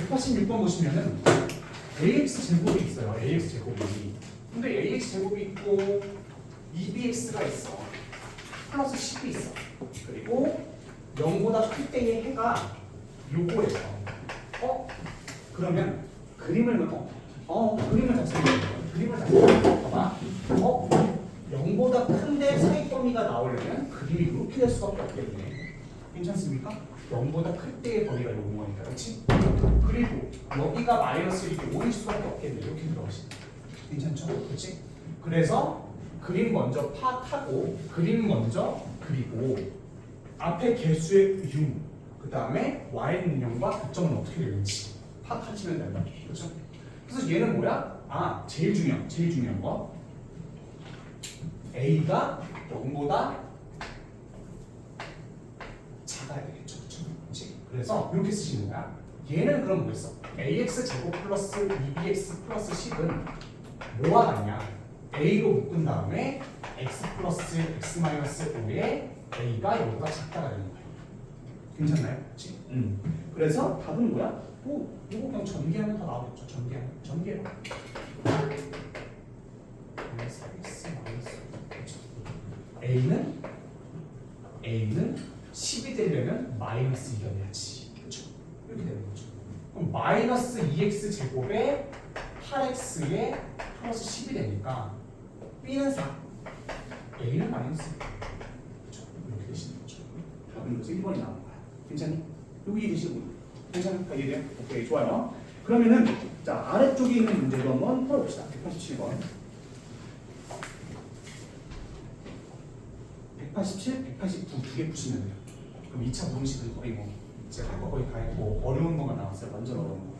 186번 보시면은 ax 제곱이 있어요. ax 제곱이. 근데 ax 제곱이 있고 2bx가 있어. 플러스 10이 있어. 그리고 0보다 클 때의 해가 요거예요. 그러면 그림을 그림을 작성해요. 그림을 작성해요. 봐봐. 0보다 큰데 사이 범위가 나오려면 그림이 이렇게 될 수밖에 없겠네. 괜찮습니까? 0보다 클 때의 범위가 요런 거니까, 그렇지? 그리고 여기가 마이너스 이렇게 5일 수밖에 없겠네. 이렇게 들어가시네. 괜찮죠? 그렇지? 그래서 그림 먼저 파악하고 그림 먼저 그리고 앞에 개수의 유, 그 다음에 y는 0과 교점은 어떻게 되는지 파악하시면 된다. 그렇죠? 그래서 얘는 뭐야? 제일 중요한 거. a가 0보다 작아야 되겠죠. 그렇지? 그래서 이렇게 쓰시는 거야. 얘는 그럼 뭐겠어? ax 제곱 플러스 2bx 플러스 10은 뭐와 같냐? a로 묶은 다음에 x 플러스 x 마이너스 5에 a가 0보다 작다가 되는 거예요. 괜찮나요? 그렇지? 그래서 답은 뭐야? 이거 그냥 전개하면 다 나오겠죠. 전개로. A는 10이 되려면 마이너스 2가 돼야지. 그렇죠? 이렇게 되는 거죠. 그럼 마이너스 2x 제곱에 8x에 플러스 10이 되니까 B는 4, A는 마이너스 2. 그렇죠? 이렇게 되시는 거죠. 답은 그래서 1번이 나오는 거야. 괜찮니? 여기 이해되시고 괜찮을까? 이해돼요? 오케이, 좋아요. 그러면은 자 아래쪽에 있는 문제도 한번 풀어봅시다. 187번. 187, 189 두 개 푸시면 돼요. 그럼 2차 방식은 거의 뭐 제가 할 거 거의 다 했고 어려운 거가 나왔어요. 완전 어려운 거.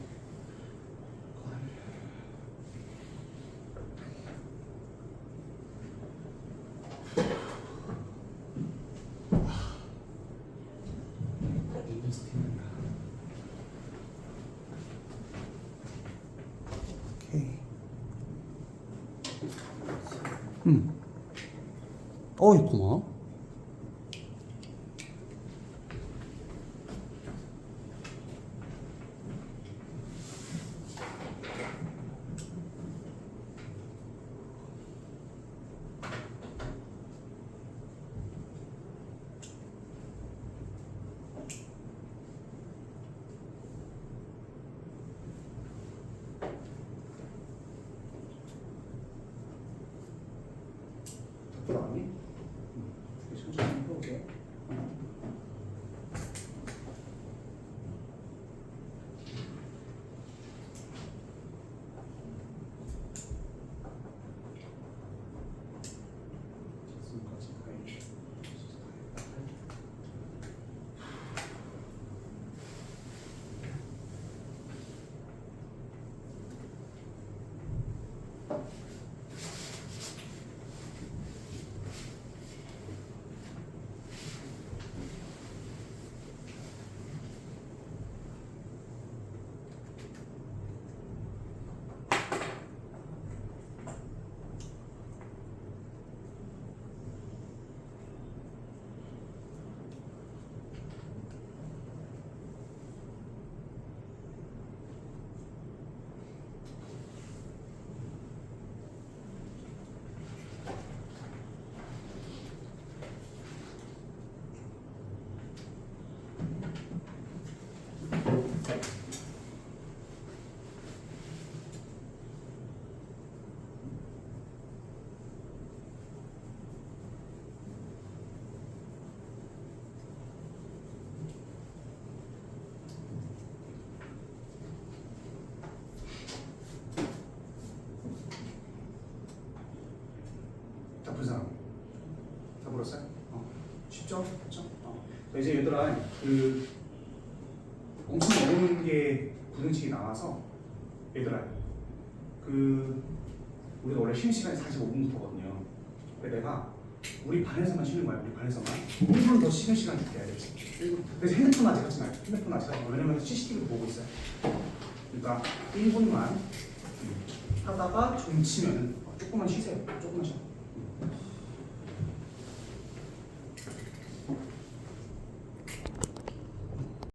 있구나. 나왔니? 천천히 해볼게. 이제 얘들아 그 엄청 어려운 게 부등식이 나와서 얘들아 그 우리가 원래 쉬는 시간이 45분부터거든요. 근데 내가 우리 반에서만 쉬는 거야. 우리 반에서만 1분 더 쉬는 시간 줄게 알겠지? 그래서 핸드폰 아직 하지 말고 핸드폰 아직 하지 말고 왜냐면 CCTV 보고 있어요. 그러니까 1분만 하다가 좀 치면은 조금만 쉬세요. 조금만 쉬어.